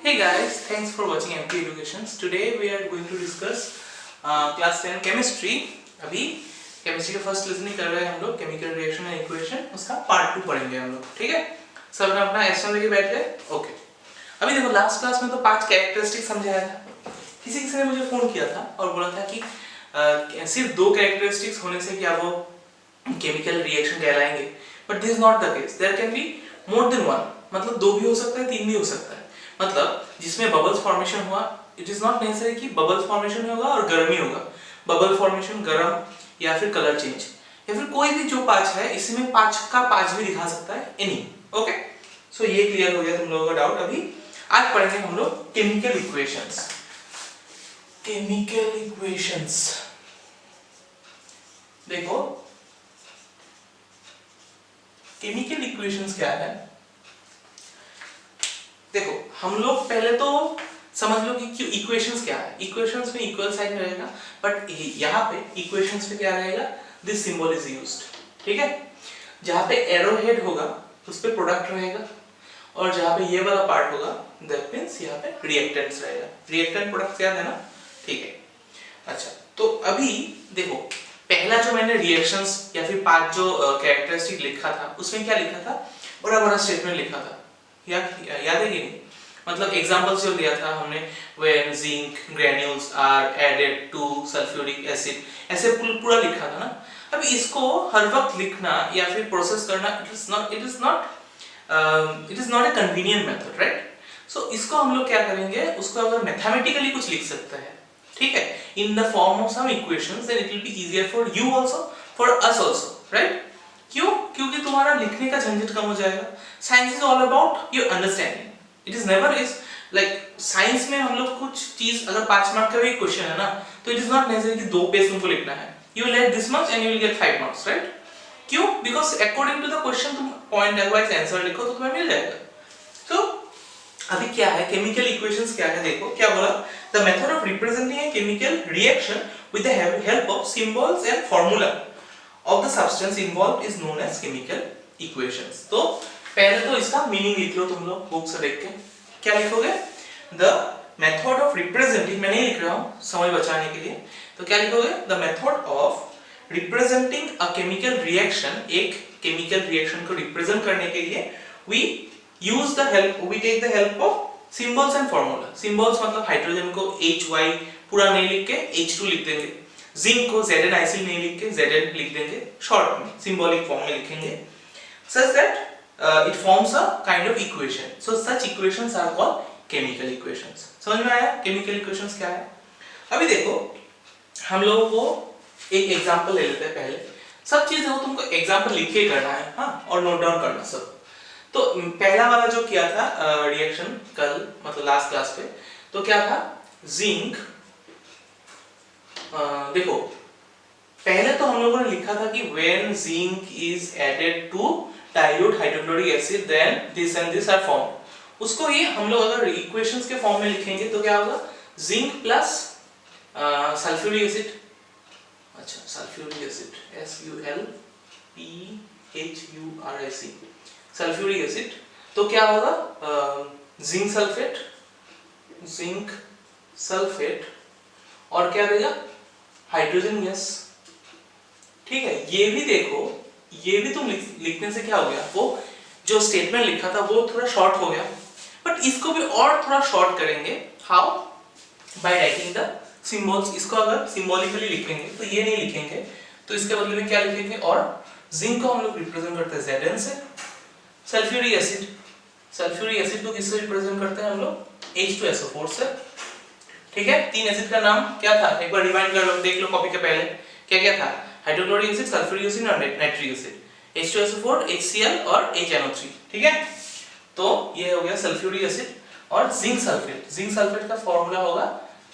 Hey guys, thanks for watching MP Educations. Today we are going to discuss class 10 chemistry. अभी chemistry का first lesson ही कर रहे हैं हम लोग, केमिकल रिएक्शन एंड इक्वेशन, उसका पार्ट 2 पढ़ेंगे हम लोग, ठीक है? सब ने अपना एस्ट्रम लेके बैठ गए? ओके। अभी देखो लास्ट क्लास में तो 5 कैरेक्टरिस्टिक समझाया था। किसी ने मुझे फोन किया था और बोला था कि सिर्फ 2 कैरेक्टरिस्टिक्स होने से क्या वो केमिकल रिएक्शन कहलाएंगे? But this is not the case, there can be more than one, मतलब 2 भी हो सकता है, 3 भी हो सकता है। मतलब जिसमें बबल्स फॉर्मेशन हुआ, इट इज नॉट नेसेसरी कि बबल्स फॉर्मेशन होगा और गर्मी होगा। बबल फॉर्मेशन, गर्म या फिर कलर चेंज या फिर कोई भी जो 5 है, इसमें 5 का 5 भी दिखा सकता है एनी। ओके, सो ये क्लियर हो गया तुम लोगों का डाउट। अभी आज पढ़ेंगे हम लोग केमिकल इक्वेशंस। केमिकल इक्वेशंस देखो, केमिकल इक्वेशंस क्या है? देखो हम लोग पहले तो समझ लो कि क्यों इक्वेशंस क्या है। इक्वेशंस में इक्वल साइन रहेगा, बट यहाँ पे इक्वेशंस में क्या रहेगा? दिस सिंबल इज यूज्ड, ठीक है? जहाँ पे एरो हेड होगा उस पे प्रोडक्ट रहेगा, और जहाँ पे ये वाला पार्ट होगा दैट मींस यहाँ पे रिएक्टेंट्स रहेगा। रिएक्टेंट प्रोडक्ट याद है ना? ठीक है। अच्छा, तो अभी देखो पहला जो मैंने रिएक्शंस या फिर 5 जो कैरेक्टरिस्टिक लिखा था, उसमें क्या लिखा था? बड़ा बड़ा स्टेटमेंट लिखा था, याद है कि नहीं? मतलब एग्जांपल जो दिया था हमने, when zinc granules are added to sulphuric acid, ऐसे पूरा लिखा था ना। अब इसको हर वक्त लिखना या फिर प्रोसेस करना, it is not a convenient method, right? So इसको हम लोग क्या करेंगे, उसको अगर मैथमेटिकली कुछ लिख सकते हैं, ठीक है, in the form of some equations, then it will be easier for you also, for us also, right? क्यों? क्योंकि तुम्हारा लिखने का झंझट कम हो जाएगा। Science is all about your understanding, it is never is like science में हम लोग कुछ चीज, अगर 5 मार्क का भी क्वेश्चन है ना, तो इट इज नॉट नेसेसरी कि 2 पेज तुमको लिखना है। You will get this much and you will get 5 marks, right? क्यों? Because according to the question तुम पॉइंट वाइज आंसर लिखो तो तुम्हें मिल जाएगा। तो अभी क्या है, केमिकल इक्वेशंस क्या है? देखो क्या बोला, the method of representing a chemical reaction with the help of symbols and formula of the substance involved is known as chemical equations। तो पहले तो इसका मीनिंग लिख लो तुम लोग बुक से देख के। क्या लिखोगे? the method of representing, मैं नहीं लिख रहा हूँ समय बचाने के लिए, तो क्या लिखोगे? the method of representing a chemical reaction, एक chemical reaction को represent करने के लिए we take the help of symbols and formula। symbols मतलब हाइड्रोजन को HY पूरा नहीं लिख के H2 लिख देंगे, जिंक को Zn नहीं लिख के Zn लिख देंगे, शॉर्ट में सिंबॉलिक फॉर्म में लिखेंगे, such that it forms a kind of equation। so such equations are called chemical equations। समझ में आया chemical equations क्या है? अभी देखो हम लोगों को एक एग्जांपल ले लेते हैं। पहले सब चीज है वो तुमको एग्जांपल लिख के करना है, हाँ, और नोट डाउन करना सब। तो पहला वाला जो किया था रिएक्शन कल, मतलब लास्ट क्लास पे, तो क्या था? जिंक, देखो पहले तो हम लोगों ने लिखा था कि when zinc is added to dilute hydrochloric acid then this and this are formed। उसको ये हम लोग अगर इक्वेशंस के फॉर्म में लिखेंगे तो क्या होगा? जिंक प्लस सल्फ्यूरिक एसिड, अच्छा sulphuric acid SULPHURIC, sulphuric acid, तो क्या होगा? जिंक सल्फेट और क्या रहेगा? हाइड्रोजन गैस, ठीक है? ये भी देखो, ये भी तुम लिखने से क्या हो गया, वो जो स्टेटमेंट लिखा था वो थोड़ा शॉर्ट हो गया, बट इसको भी और थोड़ा शॉर्ट करेंगे। How? By writing the symbols. इसको अगर सिंबॉलिकली लिखेंगे तो ये नहीं लिखेंगे, तो इसके बदले में क्या लिखेंगे? और जिंक को हम लोग रिप्रेजेंट करते हैं Zn से, सल्फ्यूरिक एसिड को किससे रिप्रेजेंट करते हैं हम लोग? H2SO4 से, ठीक है? 3 एसिड का नाम क्या था? एक बार रिवाइंड कर लो, देख लो कॉपी के पहले क्या क्या था? हाइड्रोक्लोरिक एसिड, सल्फ्यूरिक एसिड और नाइट्रिक एसिड, H2SO4, HCl और HNO3, ठीक है? तो ये हो गया सल्फ्यूरिक एसिड और जिंक सल्फेट। जिंक सल्फेट का फार्मूला होगा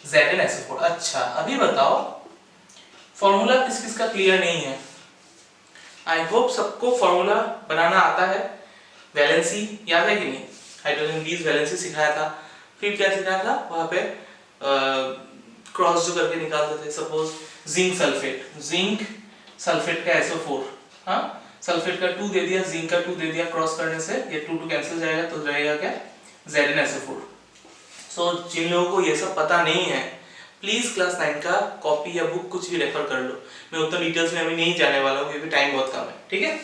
ZnSO4। अच्छा अभी बताओ फार्मूला किस किस का क्लियर नहीं है? आई होप सबको फार्मूला बनाना आता है। वैलेंसी याद है कि नहीं? हाइड्रोजन गैस वैलेंसी सिखाया था, फिर क्या सिखाया था वहां पे? क्रॉस जो करके निकालते थे। सपोज जिंक सल्फेट का SO4, हाँ, सल्फेट का 2 दे दिया, जिंक का 2 दे दिया, क्रॉस करने से ये 2 कैंसिल जाएगा तो रहेगा क्या? ZnSO4। सो जिन लोगों को ये सब पता नहीं है प्लीज क्लास 9 का कॉपी या बुक कुछ भी रेफर कर लो। मैं उतना डिटेल्स में अभी नहीं जाने वाला हूँ क्योंकि टाइम बहुत कम है, ठीक है।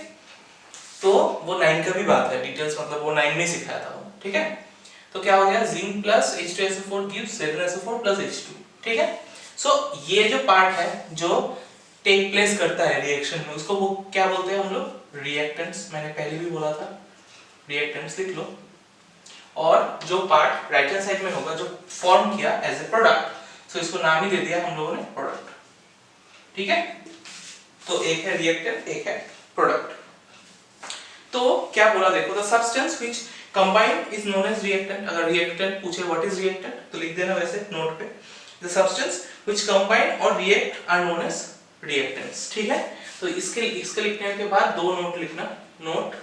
तो वो 9 का भी बात है, डिटेल्स मतलब वो 9 में सिखाया था वो, ठीक है। तो क्या हो गया, zinc plus H2SO4 gives 7SO4 plus H2, ठीक है। सो ये जो पार्ट है जो टेक प्लेस करता है रिएक्शन में, उसको वो क्या बोलते हैं हम लोग, रिएक्टेंट्स। मैंने पहले भी बोला था, रिएक्टेंट्स लिख लो। और जो पार्ट राइट हैंड साइड में होगा जो फॉर्म किया एज ए प्रोडक्ट, सो इसको नाम ही दे दिया हम लोगों ने प्रोडक्ट, ठीक है। तो एक है रिएक्टेंट, एक है प्रोडक्ट। तो क्या बोला देखो, the substance which combine is known as reactant. अगर रिएक्टेंट पूछे व्हाट इज रिएक्टेंट तो लिख देना वैसे नोट पे, द सब्सटेंस व्हिच कंबाइन और react are known as reactants, ठीक है। तो इसके लिखने के बाद दो नोट लिखना। नोट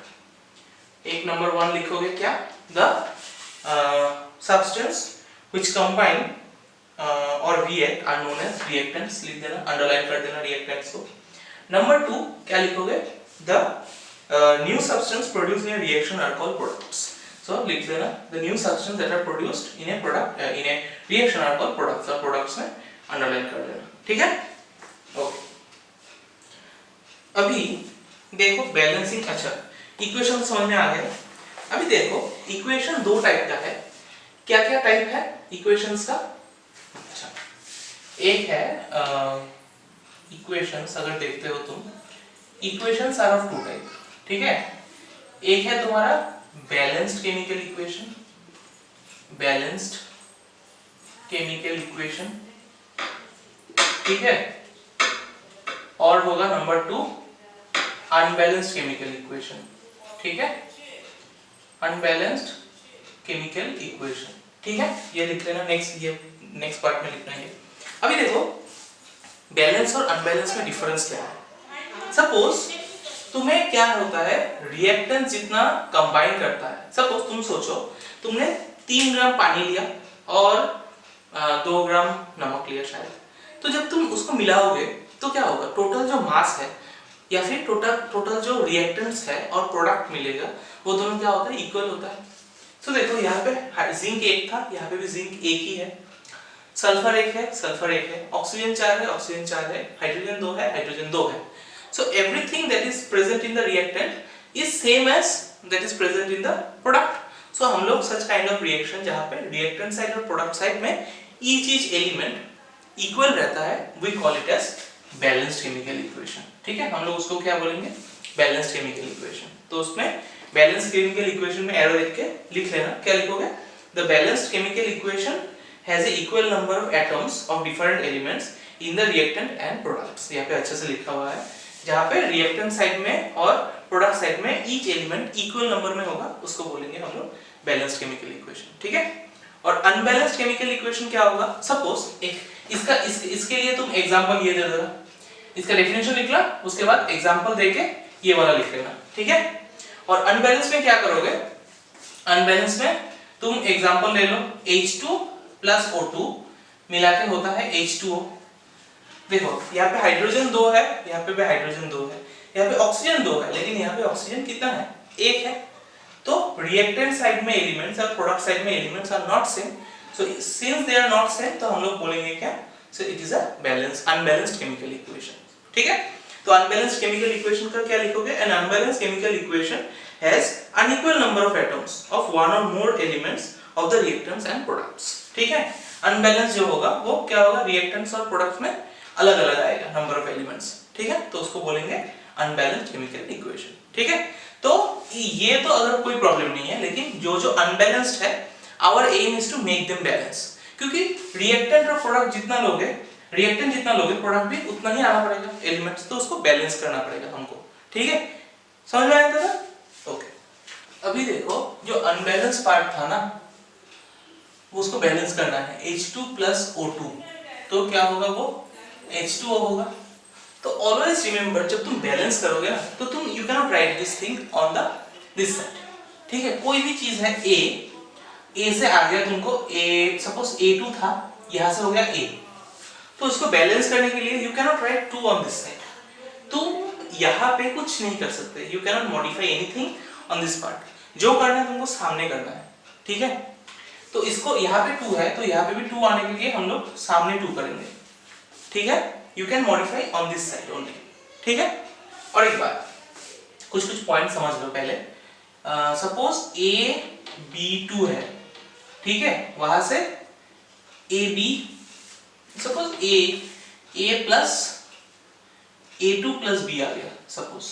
एक नंबर 1 लिखोगे क्या, द सब्सटेंस व्हिच कंबाइन और react are known as reactants, लिख देना, अंडरलाइन कर देना रिएक्टेंट्स को। नंबर 2 क्या लिखोगे, the new substance produced in a reaction are called products. So लिख देना, the new substance that are produced in a product in a reaction are called products, और products में अंडरलाइन कर देना, ठीक है। ओके, अभी देखो बैलेंसिंग, अच्छा इक्वेशन समझ में आ गया। अभी देखो इक्वेशन दो टाइप का है। क्या क्या टाइप है इक्वेशंस का, अच्छा एक है इक्वेशंस, अगर देखते हो तुम, equations are of two type, ठीक है। एक है तुम्हारा balanced chemical equation, balanced chemical equation, ठीक है। और होगा नंबर 2 अनबैलेंस्ड केमिकल इक्वेशन, ठीक है, अनबैलेंस्ड केमिकल इक्वेशन, ठीक है। ये लिख लेना, नेक्स्ट पार्ट में लिखना है। अभी देखो बैलेंस और अनबैलेंस में डिफरेंस क्या है। सपोज तुम्हें क्या होता है, रिएक्टेंट जितना कंबाइन करता है, सपोज तुम सोचो तुमने 3 ग्राम पानी लिया और 2 ग्राम नमक लिया शायद, तो जब तुम उसको मिलाओगे तो क्या होगा, टोटल जो मास है या फिर टोटल जो रिएक्टेंट्स है और प्रोडक्ट मिलेगा वो दोनों क्या होता है, इक्वल होता है। तो देखो यहाँ पे जिंक 1 था, यहाँ पे भी जिंक 1 ही है, सल्फर 1 है, सल्फर 1 है, ऑक्सीजन 4 है, ऑक्सीजन 4 है, हाइड्रोजन 2 है, हाइड्रोजन 2 है। So everything that is present in the reactant is same as that is present in the product. So हम लोग such kind of reaction जहाँ पे reactant side और product side में each element equal रहता है, we call it as balanced chemical equation, ठीक है। हम लोग उसको क्या बोलेंगे, balanced chemical equation। तो उसमें balanced chemical equation में arrow देख के लिख लेना, क्या लिखोगे, the balanced chemical equation has a equal number of atoms of different elements in the reactant and products। यहाँ पे अच्छे से लिखा हुआ है, जहाँ पे रिएक्टेंट साइड में और प्रोडक्ट साइड में ईच एलिमेंट इक्वल नंबर में होगा, उसको बोलेंगे हम लोग बैलेंस्ड केमिकल इक्वेशन, ठीक है। और अनबैलेंस्ड केमिकल इक्वेशन क्या होगा, सपोज इसके लिए तुम एग्जांपल ये दे देना, इसका डेफिनेशन लिख ला, उसके बाद एग्जांपल देके ये वाला लिख लेना, ठीक है। और अनबैलेंस में क्या करोगे, अनबैलेंस में तुम एग्जांपल ले लो, H2 plus O2 मिला के होता है H2O। देखो यहाँ पे हाइड्रोजन 2 है, यहाँ पे भी हाइड्रोजन 2 है, यहाँ पे ऑक्सीजन 2 है, लेकिन यहाँ पे ऑक्सीजन कितना है, 1 है। तो रिएक्टेंट साइड में एलिमेंट्स और प्रोडक्ट साइड में elements are not same, so since they are not same तो हम लोग बोलेंगे क्या, so it is a unbalanced chemical equation, ठीक है। तो अनबैलेंस्ड केमिकल इक्वेशन का क्या लिखोगे, an unbalanced chemical equation has unequal number of atoms of one or more elements of the reactants and products, ठीक है। अनबैलेंस जो होगा वो क्या होगा, रिएक्टेंट्स और प्रोडक्ट्स में अलग अलग आएगा नंबर ऑफ एलिमेंट्स, ठीक है। तो उसको बोलेंगे अनबैलेंस्ड केमिकल इक्वेशन, ठीक है। तो ये तो अगर कोई प्रॉब्लम नहीं है, लेकिन जो अनबैलेंस्ड है our aim is to make them balance, क्योंकि रिएक्टेंट और प्रोडक्ट जितना लोगे, रिएक्टेंट जितना लोगे प्रोडक्ट भी उतना ही आना पड़ेगा एलिमेंट्स, तो उसको बैलेंस करना पड़ेगा हमको, ठीक है। समझ में आया था, ओके। अभी देखो जो अनबैलेंस पार्ट था ना, उसको बैलेंस करना है, H2 plus O2, तो क्या होगा, वो H2O होगा। तो ऑलवेज रिमेंबर जब तुम बैलेंस करोगे ना, तो तुम you can not right this thing on the this side, ठीक है। कोई भी चीज है A से आ गया तुमको, A सपोज A2 था, यहाँ से हो गया A, तो उसको बैलेंस करने के लिए you can not right 2 on this side, तुम यहाँ पे कुछ नहीं कर सकते, you can not modify anything on this part, जो करना है तुमको सामने करना है, ठीक है। तो इसको यहाँ पे 2 है तो यहाँ पे भी 2 आने के लिए हम लोग सामने 2 करेंगे, ठीक है। You can modify on this side only, ठीक है। और एक बात, कुछ पॉइंट समझ लो पहले। सपोज AB2 है, ठीक है, वहां से AB, suppose A plus A2 plus B आ गया सपोज,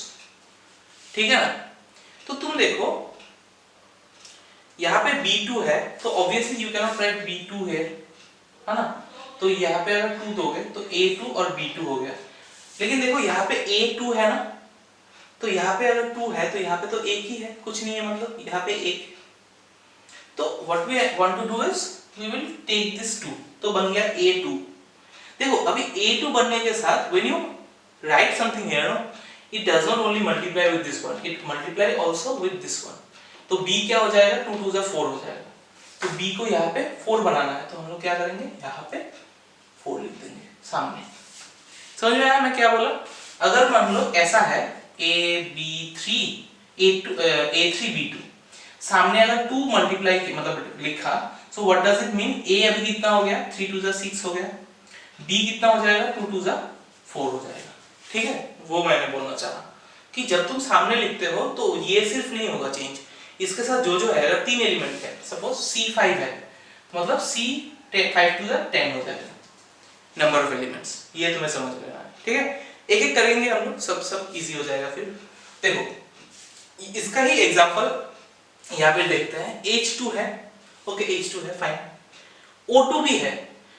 ठीक है ना। तो तुम देखो यहाँ पे B2 है तो obviously you can not right B2 है ना। तो यहाँ पे अगर 2 दोगे तो A2 और B2 हो गया। लेकिन देखो यहाँ पे A2 है ना, तो यहाँ पे अगर 2 है तो यहाँ पे तो एक ही है, कुछ नहीं है, मतलब यहाँ पे एक। तो what we want to do is we will take this 2, तो बन गया A2। देखो अभी A2 बनने के साथ when you write something here no, it does not only multiply with this one, it multiply also with this one. तो B क्या हो जाएगा, 2 2 4 हो जाएगा। तो B को यहाँ पे 4 बनाना है तो हम लोग क्या करेंगे, यहाँ पे 4 लिख देंगे सामने। समझ में आया मैं क्या बोला? अगर मान लो ऐसा है A3B2, सामने अगर 2 मल्टीप्लाई मतलब लिखा, so what does it mean, A अभी कितना हो गया, 3 2 6 हो गया, B कितना हो जाएगा, 2 2 4 हो जाएगा, ठीक है। वो मैंने बोलना चाहा कि जब तुम सामने लिखते हो तो ये सिर्फ नहीं होगा चेंज, इसके साथ जो है, अगर 3 एलिमेंट है, सपोज C5 है, मतलब C 5 2 10 हो जाएगा नंबर ऑफ एलिमेंट्स। ये तुम्हें समझ लेना है, ठीक है। एक एक करेंगे हम लोग, सब इजी हो जाएगा फिर। देखो इसका ही एग्जांपल यहाँ पे देखते हैं। H2 है, ओके H2 है फाइन, O2 भी है,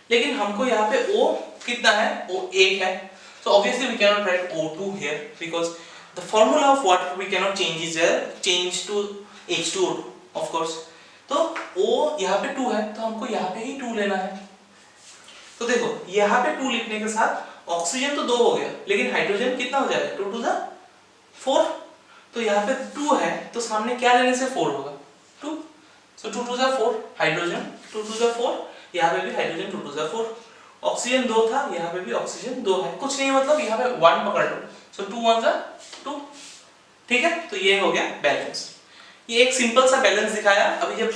लेकिन हमको यहाँ पे O कितना है, O 1 है। So obviously we cannot write O2 here because the formula of what we cannot change is change to H2O2 of course। तो O यहाँ पे 2 है तो हमको यहाँ पे ही 2 लेना है। तो देखो यहाँ पे 2 लिखने के साथ ऑक्सीजन तो 2 हो गया, लेकिन हाइड्रोजन कितना हो जाएगा, 2 2 4। तो यहाँ पे 2 है तो सामने क्या लेने से 4 होगा, 2। सो 2 2 4 हाइड्रोजन, 2 2 4, यहाँ पे भी हाइड्रोजन 2 2 4। ऑक्सीजन 2 था, यहाँ पे भी ऑक्सीजन 2 है, कुछ नहीं मतलब यहाँ पे 1 पकड़ लो, सो 2 1 2, ठीक है। तो ये हो गया बैलेंस। ये एक सिंपल सा बैलेंस दिखाया, अभी जब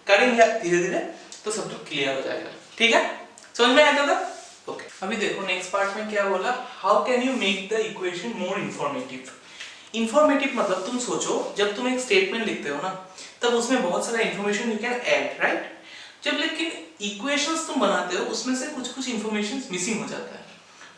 करेंगे धीरे धीरे तो सब कुछ क्लियर हो जाएगा, ठीक है। समझ में आया था? ओके अभी देखो नेक्स्ट पार्ट में क्या बोला, how can you make the equation more informative. Informative मतलब तुम सोचो जब तुम एक स्टेटमेंट लिखते हो ना, तब उसमें बहुत सारा information you can add, right. जब लेकिन इक्वेशंस तुम बनाते हो उसमें से कुछ इंफॉर्मेशन मिसिंग हो जाता है।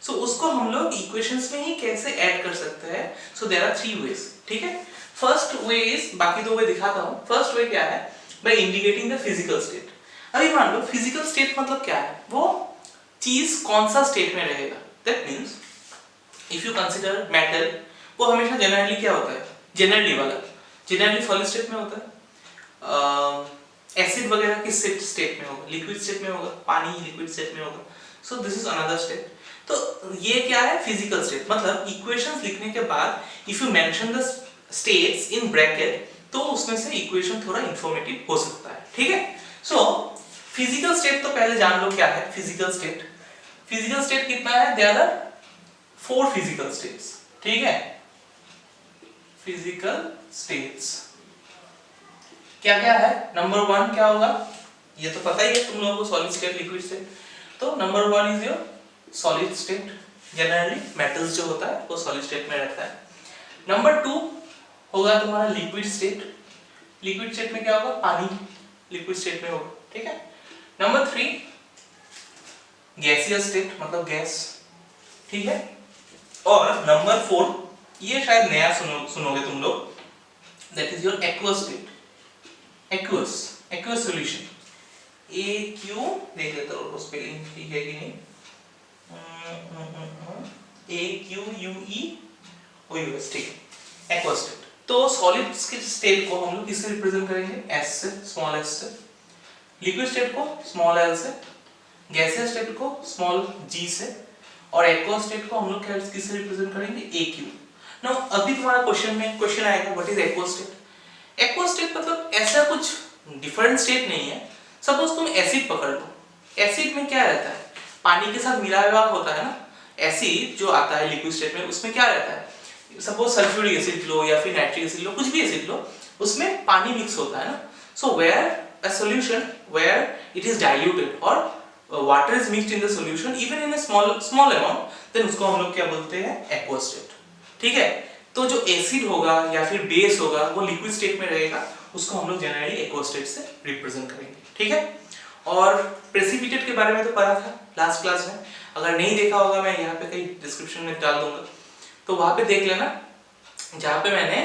सो उसको हम लोग इक्वेशंस में ही कैसे ऐड कर सकते हैं। सो देयर आर 3 वेज, ठीक है। फर्स्ट वे इज, बाकी 2 वे दिखाता हूं। फर्स्ट वे क्या है, by indicating the physical state. अभी मान लो फिजिकल स्टेट मतलब क्या है, वो चीज कौन सा स्टेट में रहेगा। That means if you consider metal, वो हमेशा जनरली क्या होता है, जनरली सॉलिड स्टेट में होता है। एसिड वगैरह किस स्टेट में होगा, लिक्विड स्टेट में होगा, पानी लिक्विड स्टेट में होगा। So this is another state. तो ये क्या है, फिजिकल स्टेट। मतलब इक्वेशंस लिखने के बाद if you mention the states in bracket, तो उसमें से इक्वेशन थोड़ा इंफॉर्मेटिव हो सकता है, ठीक है। सो फिजिकल स्टेट तो पहले जान लो क्या है फिजिकल स्टेट। फिजिकल स्टेट कितना है, देयर आर 4 फिजिकल स्टेट्स, ठीक है। फिजिकल स्टेट्स क्या क्या है, नंबर 1 क्या होगा, ये तो पता ही है तुम लोगों को, सॉलिड स्टेट लिक्विड स्टेट। तो number 1 is your solid state, generally metals जो होता है वो सॉलिड स्टेट में रहता है। नंबर 2 होगा तुम्हारा लिक्विड स्टेट। लिक्विड स्टेट में क्या होगा, पानी लिक्विड स्टेट में होगा, ठीक है। नंबर 3 गैसियस स्टेट, मतलब गैस, ठीक है। और नंबर 4 ये शायद नया सुनोगे तुम लोग, that is your aqueous state. Aqueous solution, AQ देख लेता हूं स्पेलिंग ठीक है कि नहीं, AQUEOUS, ठीक है, एक्वस स्टेट। तो सॉलिड स्टेट को हम लोग किससे रिप्रेजेंट करेंगे, S से, स्मॉल s से। लिक्विड स्टेट को स्मॉल l से, गैसियस स्टेट को स्मॉल g से, और एक्वस स्टेट को हम लोग किससे रिप्रेजेंट करेंगे, AQ। नाउ अभी तुम्हारा क्वेश्चन आएगा what is aqueous state. Aqueous state मतलब ऐसा कुछ डिफरेंट स्टेट नहीं है। सपोज तुम एसिड पकड़ लो, एसिड में क्या रहता है, पानी के साथ मिला हुआ होता है ना। एसिड जो आता है लिक्विड स्टेट में, उसमें क्या रहता है, सपोज सल्फ्यूरिक एसिड लो या फिर नाइट्रिक एसिड लो, कुछ भी एसिड लो, उसमें पानी मिक्स होता है ना। So where a solution where it is diluted or water is mixed in the solution even in a small amount, then उसको हम लोग क्या बोलते हैं, aqueous state. ठीक है, तो जो एसिड होगा या फिर बेस होगा वो लिक्विड स्टेट में रहेगा, उसको हम लोग जनरली aqueous state से रिप्रेजेंट करेंगे. ठीक है, और प्रेसिपिटेट के बारे में तो पढ़ा था लास्ट क्लास में, अगर नहीं देखा होगा मैं यहाँ पे कहीं डिस्क्रिप्शन में डाल दूंगा, तो वहां पे देख लेना, जहाँ पे मैंने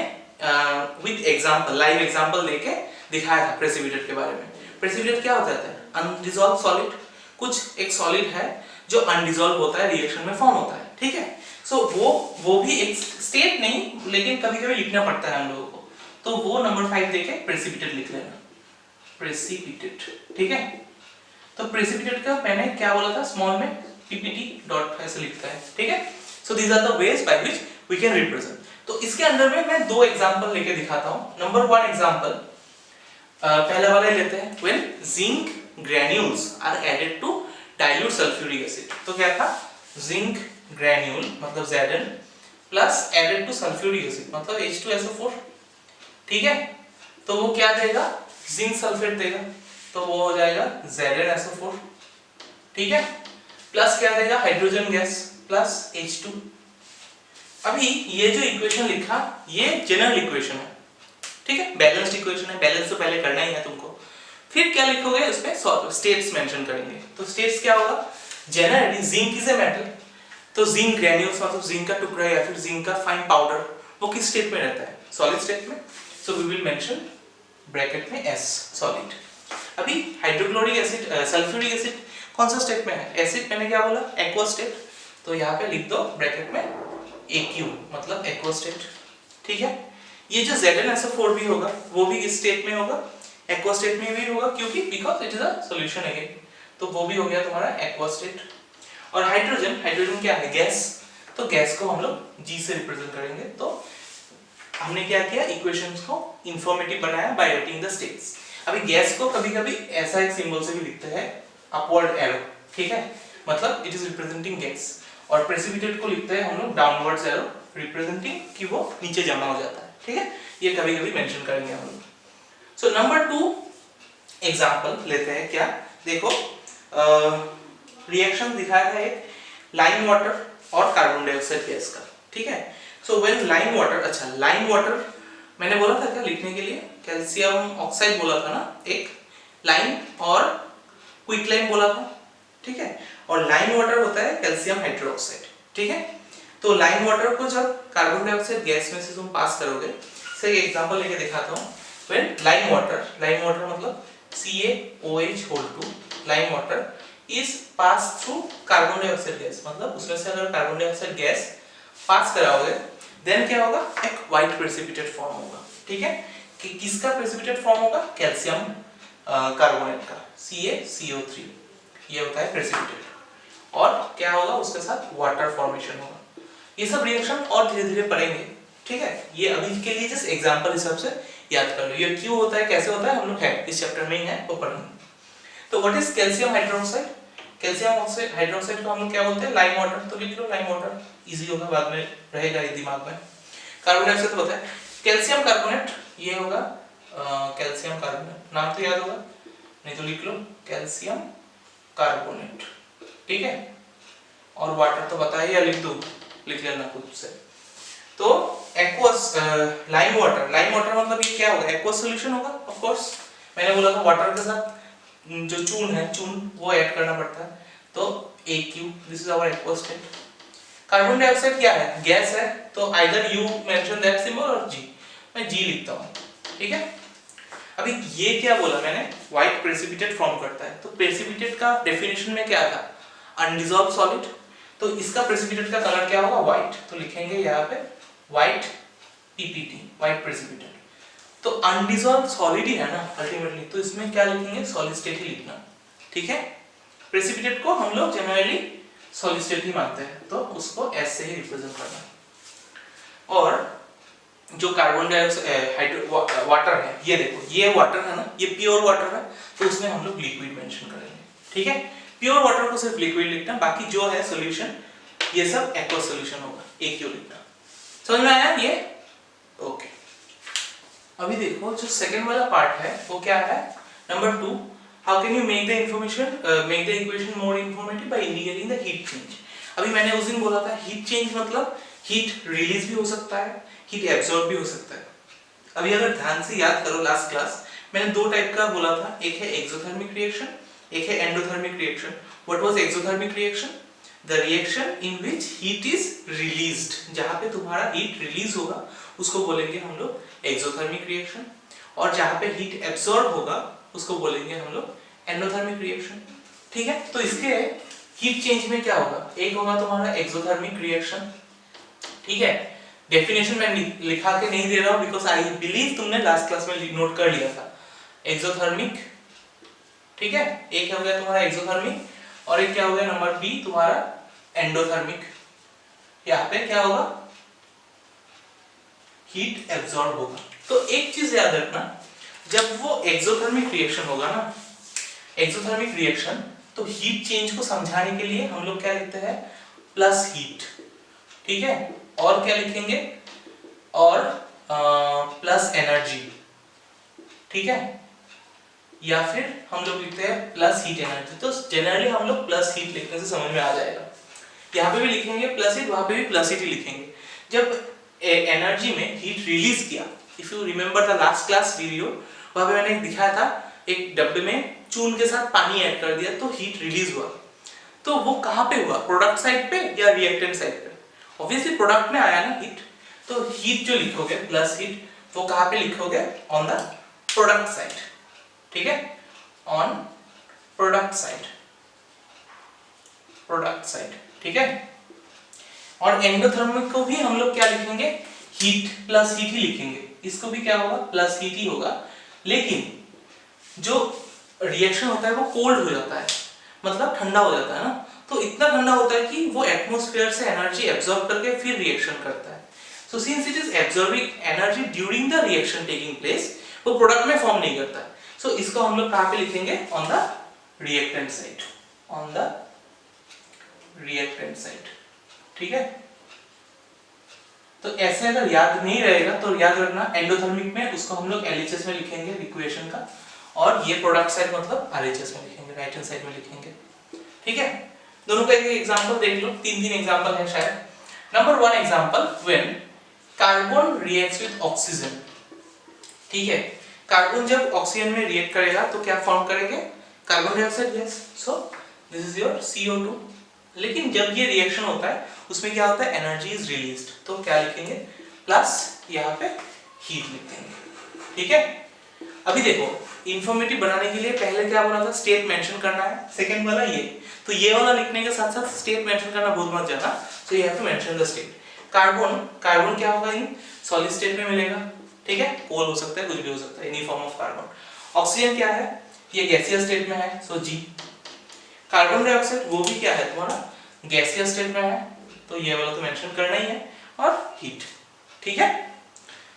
विद एग्जांपल, लाइव एग्जांपल देके दिखाया था प्रेसिपिटेट के बारे में. प्रेसिपिटेट क्या होता है? अनडिसॉल्व सॉलिड. कुछ एक सॉलिड है जो अनडिसॉल्व होता है, रिएक्शन में फॉर्म होता है. ठीक है, सो वो भी एक स्टेट नहीं, लेकिन कभी-कभी लिखना पड़ता है हम लोगों को, तो वो नंबर 5 देके प्रेसिपिटेट लिख लेना, प्रेसिपिटेट. ठीक है, तो प्रेसिपिटेट का मैंने क्या बोला था, स्मॉल में पीपीटी डॉट ऐसे लिखता है. ठीक है, so these are the ways by which we can represent. तो इसके अंदर में मैं दो एग्जांपल लेके दिखाता हूं. नंबर 1 एग्जांपल, पहला वाला लेते हैं. When zinc granules are added to dilute sulphuric acid. तो क्या था, जिंक ग्रैन्यूल मतलब Zn plus added to sulphuric acid मतलब H2SO4. ठीक है, तो वो क्या देगा, जिंक सल्फेट देगा, तो वो हो जाएगा ZnSO4. ठीक है, प्लस क्या देगा, हाइड्रोजन गैस प्लस H2. अभी ये जो इक्वेशन लिखा ये जनरल इक्वेशन है. ठीक है, बैलेंस्ड इक्वेशन है, बैलेंस तो पहले करना ही है तुमको. फिर क्या लिखोगे, उसमें स्टेट्स मेंशन करेंगे. तो स्टेट्स क्या होगा, generally zinc is a metal, तो जिंक ग्रैन्यूल्स मतलब जिंक का टुकड़ा या फिर जिंक का फाइन पाउडर, वो किस स्टेट में रहता है, सॉलिड स्टेट में. So we will mention bracket में S सॉलिड. अभी हाइड्रोक्लोरिक एसिड, सल्फ्यूरिक एसिड कौन सा स्टेट में है, एसिड मैंने क्या बोला, एक्वस स्टेट, तो यहाँ पे लिख दो ब्रैकेट में AQ मतलब एक्वस स्टेट. ठीक है, ये जो ZnSO4 भी होगा वो भी किस स्टेट में होगा, एक्वस स्टेट में भी होगा, क्योंकि because it is a solution again, तो वो भी हो गया तुम्हारा एक्वस स्टेट. और हाइड्रोजन, हाइड्रोजन क्या है, गैस, तो गैस को हम लोग G से रिप्रेजेंट करेंगे. तो हमने क्या किया, इक्वेशंस को इंफॉर्मेटिव बनाया बाय राइटिंग द स्टेट्स. अभी गैस को कभी-कभी ऐसा एक सिंबल से भी लिखते हैं, अपवर्ड एरो. ठीक है, मतलब इट इज रिप्रेजेंटिंग गैस. और प्रेसिपिटेट को लिखते हैं हम लोग डाउनवर्ड्स एरो, रिप्रेजेंटिंग कि वो नीचे जमा हो जाता है. ठीक है, ये कभी-कभी मेंशन करेंगे हम लोग. सो नंबर 2 एग्जांपल लेते हैं. क्या देखो, रिएक्शन दिखाया है एक लाइम वाटर और कार्बन डाइऑक्साइड गैस का. ठीक है, सो व्हेन लाइम वाटर, अच्छा लाइम वाटर मैंने बोला था क्या लिखने के लिए, कैल्शियम ऑक्साइड बोला था ना, एक लाइम और क्विक लाइम बोला था. ठीक है, और लाइम वाटर होता है कैल्शियम हाइड्रोक्साइड. ठीक है, तो लाइम वाटर को जब कार्बन डाइऑक्साइड गैस में से तुम पास करोगे, से एग्जांपल लेके दिखाता हूं. व्हेन लाइम वाटर मतलब CaOH2, lime water is pass through carbon dioxide gas, मतलब उसमें से अगर कार्बन डाइऑक्साइड गैस पास कराओगे, देन क्या होगा, एक व्हाइट प्रेसिपिटेट फॉर्म होगा. ठीक है, कि किसका प्रेसिपिटेट फॉर्म होगा, कैल्शियम कार्बोनेट का, CaCO3, ये होता है प्रेसिपिटेट. और क्या होगा, उसके साथ वाटर फॉर्मेशन होगा. ये सब रिएक्शन और धीरे-धीरे पढ़ेंगे. ठीक है, ये अभी के लिए जस्ट एग्जांपल हिसाब से याद कर लो. ये क्यों होता है, कैसे होता है, हम लोग है इस चैप्टर में ही है, वो पढ़ेंगे. तो what is calcium hydroxide, calcium oxide hydroxide को हम लोग क्या बोलते हैं, लाइम वाटर. तो लिख लो लाइम वाटर, इजी होगा, बाद में रहेगा ये दिमाग में. कार्बन डाइऑक्साइड तो पता है, कैल्शियम कार्बोनेट ये होगा, कैल्शियम कार्बोनेट नाम तो याद होगा, नहीं तो लिख लो कैल्शियम कार्बोनेट. ठीक है, और वाटर तो पता है, या लिख दो, लिख लेना खुद से. तो एक्वस लाइम वाटर मतलब ये क्या होगा, एक्वस सॉल्यूशन होगा. ऑफ कोर्स मैंने बोला था वाटर के साथ जो चून है, चून वो ऐड करना पड़ता है. तो AQ, this is our aqueous state. Carbon dioxide क्या है, गैस है, तो either you mention that symbol और G, मैं G लिखता हूं. ठीक है, अभी ये क्या बोला मैंने, व्हाइट प्रेसिपिटेट फॉर्म करता है. तो प्रेसिपिटेट का डेफिनेशन में क्या था, अनडिसॉल्व सॉलिड. तो इसका प्रेसिपिटेट का कलर क्या होगा, व्हाइट. तो लिखेंगे यहाँ पे व्हाइट PPT, व्हाइट प्रेसिपिटेट. तो अनडिसॉल्व सॉलिड ही है ना अल्टीमेटली, तो इसमें क्या लिखेंगे, सॉलिड स्टेट ही लिखना. ठीक है, प्रेसिपिटेट को हम लोग जनरली सॉलिड स्टेट ही मानते हैं, तो उसको S से ही रिप्रेजेंट करना. और जो कार्बन डाइऑक्साइड वाटर है, ये देखो ये वाटर है ना, ये प्योर वाटर है, तो उसमें हम लोग लिक्विड मेंशन करेंगे. ठीक है, प्योर वाटर को सिर्फ लिक्विड लिखना, बाकी जो है सॉल्यूशन ये सब एक्वस सॉल्यूशन होगा, AQ लिखना. समझ में आया ये? ओके. अभी देखो जो सेकंड वाला पार्ट है वो क्या है, Number 2, how can you make the equation more informative by indicating the heat change. अभी मैंने उस दिन बोला था heat change मतलब heat release भी हो सकता है, heat absorb भी हो सकता है। अभी अगर ध्यान से याद करो लास्ट क्लास मैंने दो टाइप का बोला था, एक है एक्सोथर्मिक रिएक्शन, एक है endothermic reaction. What was exothermic reaction? The reaction in which heat is released, जहां पे तुम्हारा हीट रिलीज होगा उसको बोलेंगे हम लोग एक्सोथर्मिक रिएक्शन, और जहां पे हीट एब्सॉर्ब होगा उसको बोलेंगे हम लोग एंडोथर्मिक रिएक्शन। ठीक है, तो इसके हीट चेंज में क्या होगा, एक होगा तुम्हारा एक्सोथर्मिक रिएक्शन। ठीक है, डेफिनेशन मैं लिखा के नहीं दे रहा हूं बिकॉज आई बिलीव तुमने लास्ट क्लास में नोट कर लिया था। एक्सोथर्मिक, ठीक है, एक हो गया तुम्हारा एक्सोथर्मिक और एक क्या हो गया नंबर बी तुम्हारा एंडोथर्मिक। यहाँ पे क्या होगा, हीट एब्सॉर्ब होगा। तो एक चीज याद रखना, जब वो एक्सोथर्मिक रिएक्शन होगा ना, एक्सोथर्मिक रिएक्शन, तो हीट चेंज को समझाने के लिए हम लोग क्या लिखते हैं, प्लस हीट। ठीक है, और क्या लिखेंगे, और प्लस एनर्जी। ठीक है, या फिर हम लोग लिखते हैं प्लस हीट एनर्जी। तो जनरली हम लोग प्लस हीट लिखने से समझ में आ जाएगा। यहाँ पे भी लिखेंगे प्लस हीट, वहां पे भी प्लस हीट ही लिखेंगे। जब एनर्जी में हीट रिलीज किया, if you remember the last class video, वहां पे मैंने दिखाया था एक डब्बे में चून के साथ पानी ऐड कर दिया तो हीट रिलीज हुआ। तो वो कहाँ पे हुआ, प्रोडक्ट साइड पे या रिएक्टेंट साइड पे? ऑब्वियसली प्रोडक्ट में आया ना हीट, तो हीट जो लिखोगे प्लस हीट वो कहाँ पे लिखोगे, ऑन द प्रोडक्ट साइड। ठीक है, on product side, product side. ठीक है, और एंडोथर्मिक को भी हम लोग क्या लिखेंगे, हीट प्लस हीट ही लिखेंगे। इसको भी क्या होगा, प्लस हीट ही होगा। लेकिन जो रिएक्शन होता है वो कोल्ड हो जाता है, मतलब ठंडा हो जाता है ना, तो इतना ठंडा होता है कि वो एटमॉस्फेयर से एनर्जी एब्सॉर्ब करके फिर रिएक्शन करता है। So since it is absorbing energy during the reaction taking place, वो प्रोडक्ट में फॉर्म नहीं करता है। सो इसको हम लोग कहाँ पे लिखेंगे, on the reactant side, on the reactant side. ठीक है, तो ऐसे अगर याद नहीं रहेगा तो याद रखना, एंडोथर्मिक में उसको हम लोग एलएचएस में लिखेंगे इक्वेशन का, और ये प्रोडक्ट साइड मतलब आरएचएस में लिखेंगे, राइट हैंड साइड में लिखेंगे। ठीक है, दोनों का एक एग्जांपल देख लो, तीन एग्जांपल है शायद। Number 1 example, when carbon reacts with oxygen. ठीक है, कार्बन जब ऑक्सीजन में रिएक्ट करेगा तो क्या फॉर्म करेंगे, carbon dioxide gas. So this is your CO2। लेकिन जब ये रिएक्शन होता है उसमें क्या होता है, एनर्जी इज रिलीज्ड, तो क्या लिखेंगे, प्लस यहाँ पे हीट लिखेंगे। ठीक है, अभी देखो इंफॉर्मेटिव बनाने के लिए पहले क्या बोला था, स्टेट मेंशन करना है, सेकंड वाला ये, तो ये वाला लिखने के साथ साथ स्टेट मेंशन करना भूल मत जाना। So you have to mention the state. Carbon क्या होगा, इन सॉलिड स्टेट में मिलेगा। ठीक है, कोल हो सकता है, कुछ भी हो सकता है, any form of carbon. Oxygen क्या है, ये गैसियस स्टेट में है, सो G। कार्बन डाइऑक्साइड वो भी क्या है तुम्हारा, गैसियस स्टेट में है, तो ये वाला तो मेंशन करना ही है, और हीट। ठीक है,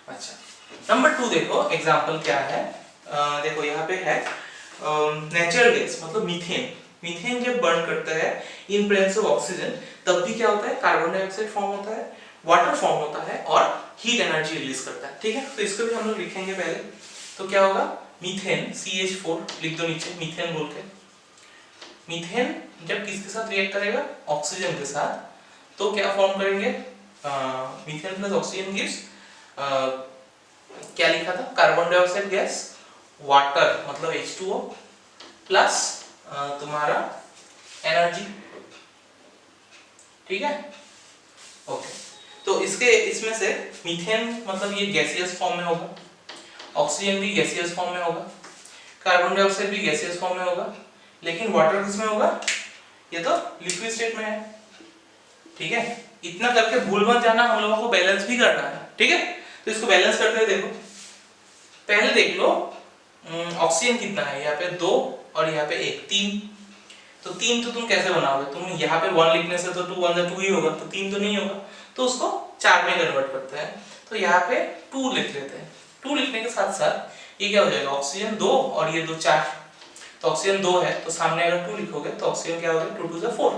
अच्छा नंबर 2 देखो एग्जांपल क्या है। देखो यहाँ पे है नेचुरल गैस मतलब मीथेन। मीथेन जब बर्न करता है इन प्रेजेंस ऑफ ऑक्सीजन, तब भी क्या होता है, कार्बन डाइऑक्साइड फॉर्म होता है, वाटर फॉर्म होता है और हीट एनर्जी रिलीज करता है। ठीक है, तो इसको भी हम लोग लिखेंगे पहले। तो क्या होगा, मीथेन CH4 लिख दो नीचे, मीथेन बोल के। मीथेन जब किसके साथ रिएक्ट करेगा, ऑक्सीजन के साथ, तो क्या फॉर्म करेंगे, मीथेन प्लस ऑक्सीजन गिव्स क्या लिखा था, कार्बन डाइऑक्साइड गैस, वाटर मतलब H2O प्लस तुम्हारा एनर्जी। ठीक है, ओके। तो इसमें से मीथेन मतलब ये गैसियस फॉर्म में होगा, ऑक्सीजन भी गैसियस फॉर्म में होगा, कार्बन डाइऑक्साइड भी गैसियस फॉर्म में होगा, लेकिन वाटर किसमें होगा, ये तो लिक्विड स्टेट में है। ठीक है, इतना करके भूल मत जाना, हम लोगों को बैलेंस भी करना है। ठीक है, तो इसको बैलेंस करते हुए देखो, पहले देख लो ऑक्सीजन कितना है, यहाँ पे 2 और यहाँ पे 1, 3। तो 3 तो तुम कैसे बनाओगे, तुम यहाँ पे 1 लिखने से तो 2 1 2 ही होगा, तो 3 तो नहीं होगा, तो उसको 4 में कन्वर्ट करते हैं। तो यहाँ पे 2 लिख लेते हैं। 2 लिखने के साथ साथ ये क्या हो जाएगा, ऑक्सीजन 2 और ये 2 4। तो ऑक्सीजन 2 है तो सामने अगर 2 लिखोगे तो ऑक्सीजन क्या हो गया, 2 2 4।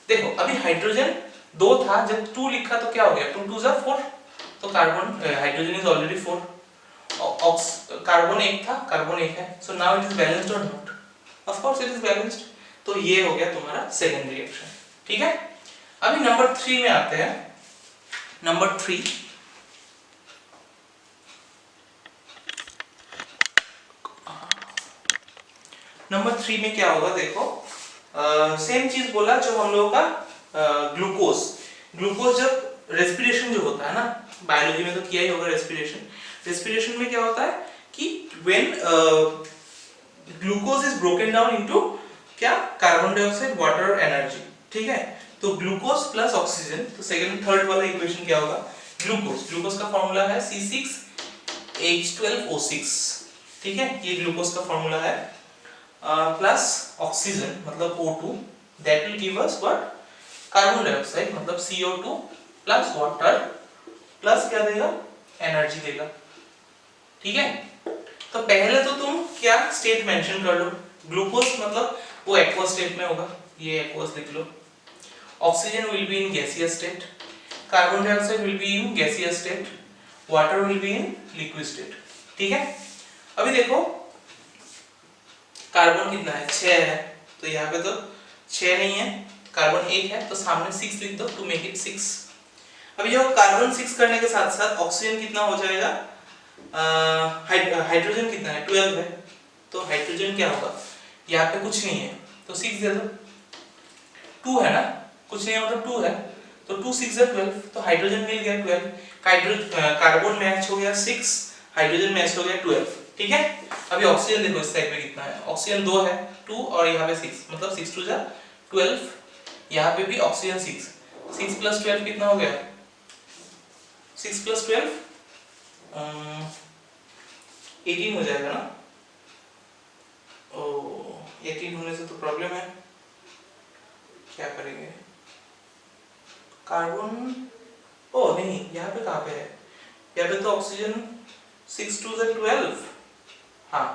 देखो अभी हाइड्रोजन 2 था, जब 2 लिखा तो क्या हो गया, 2 2 4। तो carbon hydrogen is already 4। Carbon एक था, कार्बन एक है, so now it is balanced or not? Of course it is balanced. तो ये हो गया तुम्हारा सेकंड रिएक्शन। ठीक है, अभी नंबर 3 में आते हैं। नंबर 3, नंबर 3 में क्या होगा देखो, सेम चीज बोला जो हम लोगों का ग्लूकोज। ग्लूकोज जब रेस्पिरेशन जो होता है ना, बायोलॉजी में तो किया ही होगा रेस्पिरेशन। रेस्पिरेशन में क्या होता है कि when glucose is broken down into क्या, कार्बन डाइऑक्साइड, वाटर और एनर्जी। ठीक है, तो ग्लूकोज प्लस ऑक्सीजन, तो सेकंड थर्ड वाला इक्वेशन क्या होगा, ग्लूकोज का फॉर्मूला है C6H12O6। ठीक है, ये ग्लूकोज का फॉर्मूला है, प्लस ऑक्सीजन मतलब O2, that will give us what, carbon dioxide मतलब CO2 प्लस वाटर प्लस क्या देगा, एनर्जी देगा। ठीक है, तो पहले तो तुम क्या स्टेट मेंशन कर लो। ग्लूकोज मतलब वो एक्वस स्टेट में होगा, ये एक्वस लिख लो। Oxygen will be in gaseous state, carbon dioxide will be in gaseous state, water will be in liquid state. ठीक है, अभी देखो कार्बन कितना है, 6 है, तो यहाँ पे तो 6 नहीं है, कार्बन 1 है, तो सामने 6 लिख दो टू मेक इट 6। अभी जो कार्बन 6 करने के साथ साथ ऑक्सीजन कितना हो जाएगा, हाइड्रोजन कितना है, 12 है, तो हाइड्रोजन क्या होगा, यहाँ पे कुछ नहीं है तो 6 दे दो, 2 है ना, कुछ नहीं है मतलब 2 है, तो 2 6 12, तो हाइड्रोजन मिल गया 12, कार्बन मैच हो गया 6, हाइड्रोजन मैच हो गया 12। ठीक है, अभी ऑक्सीजन देखो इस साइड में कितना है, ऑक्सीजन 2 है, 2 और यहाँ पे 6, मतलब 6 2 जा 12, यहाँ पे भी ऑक्सीजन 6 प्लस 12 कितना हो गया, 6 प्लस 12 18 हो जाएगा ना। ओ 18 होने से तो प्रॉब्लम है, क्या करेंगे, कार्बन, ओ नहीं यहाँ पे कहाँ पे है, यहाँ पे तो ऑक्सीजन 6 2 जा 12, हाँ,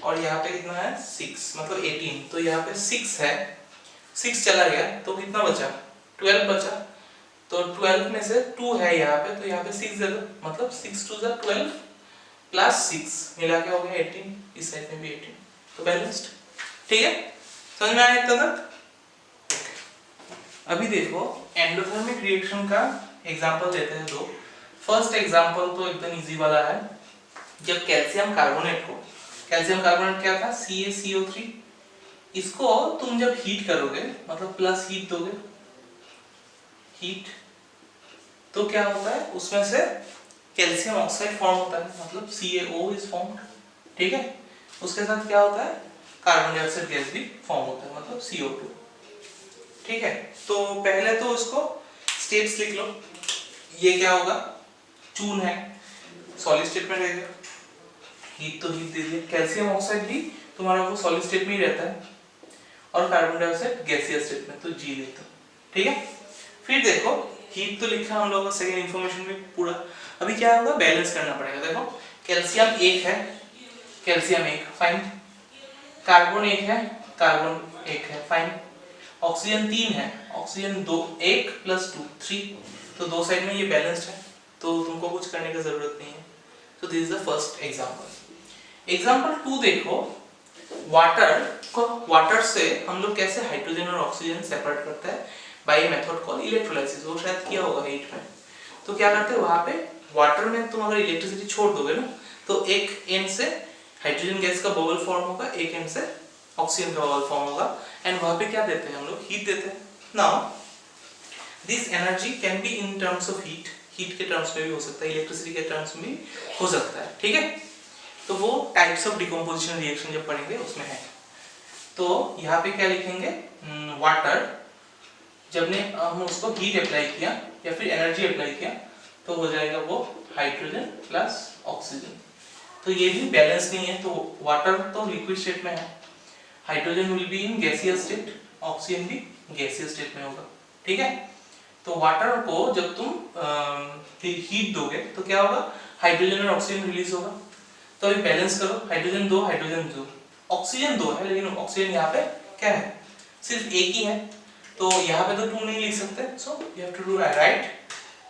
और यहाँ पे कितना है 6 मतलब 18, तो यहाँ पे 6 है, 6 चला गया तो कितना बचा, 12 बचा, तो 12 में से 2 है यहाँ पे, तो यहाँ पे 6 दे दो, मतलब 6 2 जा 12 प्लस 6 मिला के हो गया 18, इस साइड में भी 18, तो बैलेंस्ड। ठीक है, समझ में आया इतना तक? अभी देखो एंडोथर्मिक रिएक्शन का एग्जांपल देते हैं दो। फर्स्ट एग्जांपल तो एकदम इजी वाला है, जब कैल्शियम कार्बोनेट को, कैल्शियम कार्बोनेट क्या था, CaCO3, इसको तुम जब हीट करोगे मतलब प्लस हीट दोगे, हीट, तो क्या होता है उसमें से कैल्शियम ऑक्साइड फॉर्म होता है, मतलब CaO इज फॉर्म्ड। ठीक है, उसके साथ क्या होता है, कार्बन डाइऑक्साइड गैस भी फॉर्म होता है, मतलब CO2। ठीक है, तो पहले तो उसको स्टेट्स लिख लो, ये क्या होगा, चून है, सॉलिड स्टेट में रहेगा, हीट तो हीट दे दिया, कैल्शियम ऑक्साइड भी तुम्हारा वो सॉलिड स्टेट में ही रहता है, और कार्बन डाइऑक्साइड गैसियस स्टेट में, तो G लिखो। ठीक है, फिर देखो हीट तो लिखा हम लोगों का, सेकेंड इंफॉर्मेशन भी पूरा। अभी क्या होगा, बैलेंस करना पड़ेगा। देखो कैल्शियम 1 है, कैल्शियम 1 फाइन, कार्बन 1 है, कार्बन 1 है फाइन, ऑक्सीजन 3 है, ऑक्सीजन 2, 1 प्लस 2 3, तो दो साइड में ये बैलेंस्ड है, तो तुमको कुछ करने की जरूरत नहीं है। तो this is the first example. Example 2 देखो, वाटर को, वाटर से हम लोग कैसे हाइड्रोजन और ऑक्सीजन सेपरेट करते हैं, बाय मेथड कॉल्ड इलेक्ट्रोलाइसिस। वो शायद किया होगा हीट में। तो क्या करते हैं, वहां पे वाटर में तुम अगर इलेक्ट्रिसिटी छोड़ दोगे ना, तो एक एंड से हाइड्रोजन गैस का बबल फॉर्म होगा, एक एंड से ऑक्सीजन का बबल फॉर्म होगा, एंड वहां पे क्या देते हैं हम लोग, हीट देते हैं। Now this energy can be in terms of heat, heat के टर्म्स में भी हो सकता है, इलेक्ट्रिसिटी के टर्म्स में भी हो सकता है। ठीक है, तो वो टाइप्स ऑफ डिकम्पोजिशन रिएक्शन जब पढ़ेंगे उसमें है। तो यहाँ पे क्या लिखेंगे, वाटर, जब ने हम उसको हीट अप्लाई किया या फिर एनर्जी अप्लाई किया, तो हो जाएगा वो हाइड्रोजन प्लस ऑक्सीजन। तो ये भी बैलेंस नहीं है, तो वाटर तो लिक्विड स्टेट में है, hydrogen will be in gaseous state, oxygen भी गैसियस स्टेट में होगा। ठीक है, तो वाटर को जब तुम हीट दोगे तो क्या होगा, हाइड्रोजन और ऑक्सीजन रिलीज होगा। तो अभी बैलेंस करो, हाइड्रोजन 2 हाइड्रोजन 2, ऑक्सीजन 2 है, लेकिन ऑक्सीजन यहाँ पे क्या है, सिर्फ एक ही है, तो यहाँ पे तो 2 नहीं लिख सकते, so you have to do write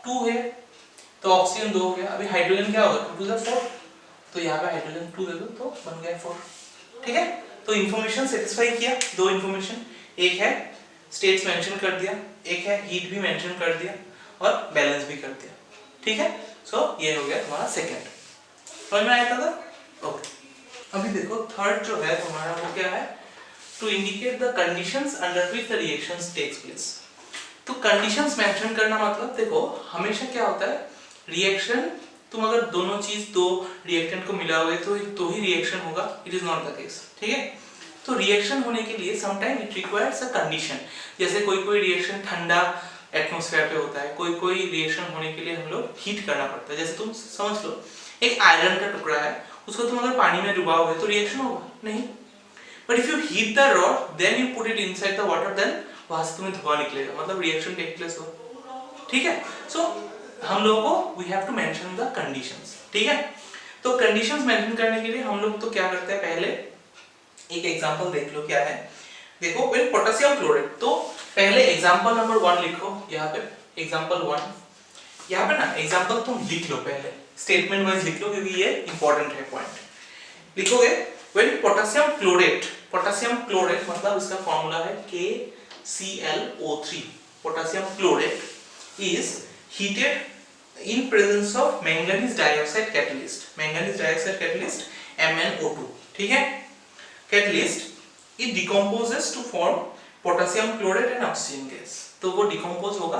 2 है, तो ऑक्सीजन 2 हो गया। अभी हाइड्रोजन क्या होगा, 2 2 4, तो यहाँ पे हाइड्रोजन 2 दे दो तो बन गया 4। ठीक है, तो इंफॉर्मेशन सेटिस्फाई किया, दो इंफॉर्मेशन, एक है स्टेट्स मेंशन कर दिया, एक है हीट भी मेंशन कर दिया और बैलेंस भी कर दिया। ठीक है, सो ये हो गया तुम्हारा सेकंड। समझ में आया था? ओके, अभी देखो थर्ड जो है तुम्हारा वो क्या है, to indicate the conditions under which the reactions takes place. तो कंडीशंस मेंशन करना मतलब देखो हमेशा क्या होता है, रिएक्शन तुम अगर दोनों चीज दो रिएक्टेंट को मिलाओगे तो ही रिएक्शन होगा, it is not the case. ठीक है, तो रिएक्शन होने के लिए sometime it requires a condition. जैसे कोई रिएक्शन ठंडा एटमॉस्फेयर पे होता है, कोई रिएक्शन होने के लिए हम लोग हीट करना पड़ता है। जैसे तुम समझ लो एक आयरन का टुकड़ा है, उसको तुम अगर पानी में डुबाओगे तो रिएक्शन होगा नहीं, but if you heat the rod then you put it inside the water, then वहां से तुम्हें धुआं निकलेगा, मतलब रिएक्शन टेक प्लेस हो। ठीक है, सो हम लोगों को we have to mention the conditions. ठीक है, तो कंडीशंस मेंशन करने के लिए हम लोग तो क्या करते हैं, पहले एक एग्जांपल देख लो क्या है। देखो व्हेन पोटेशियम क्लोराइड, तो पहले एग्जांपल नंबर 1 लिखो यहाँ पे, एग्जांपल 1 यहाँ पे ना एग्जांपल तुम लिख लो, पहले स्टेटमेंट वाइज लिख लो क्योंकि ये इंपॉर्टेंट है पॉइंट। लिखोगे when potassium chlorate, potassium chlorate मतलब इसका फार्मूला है KClO3, potassium chlorate is heated in presence of manganese dioxide catalyst, manganese dioxide catalyst MnO2। ठीक है, catalyst it decomposes to form potassium chloride and oxygen gas, तो वो decompose होगा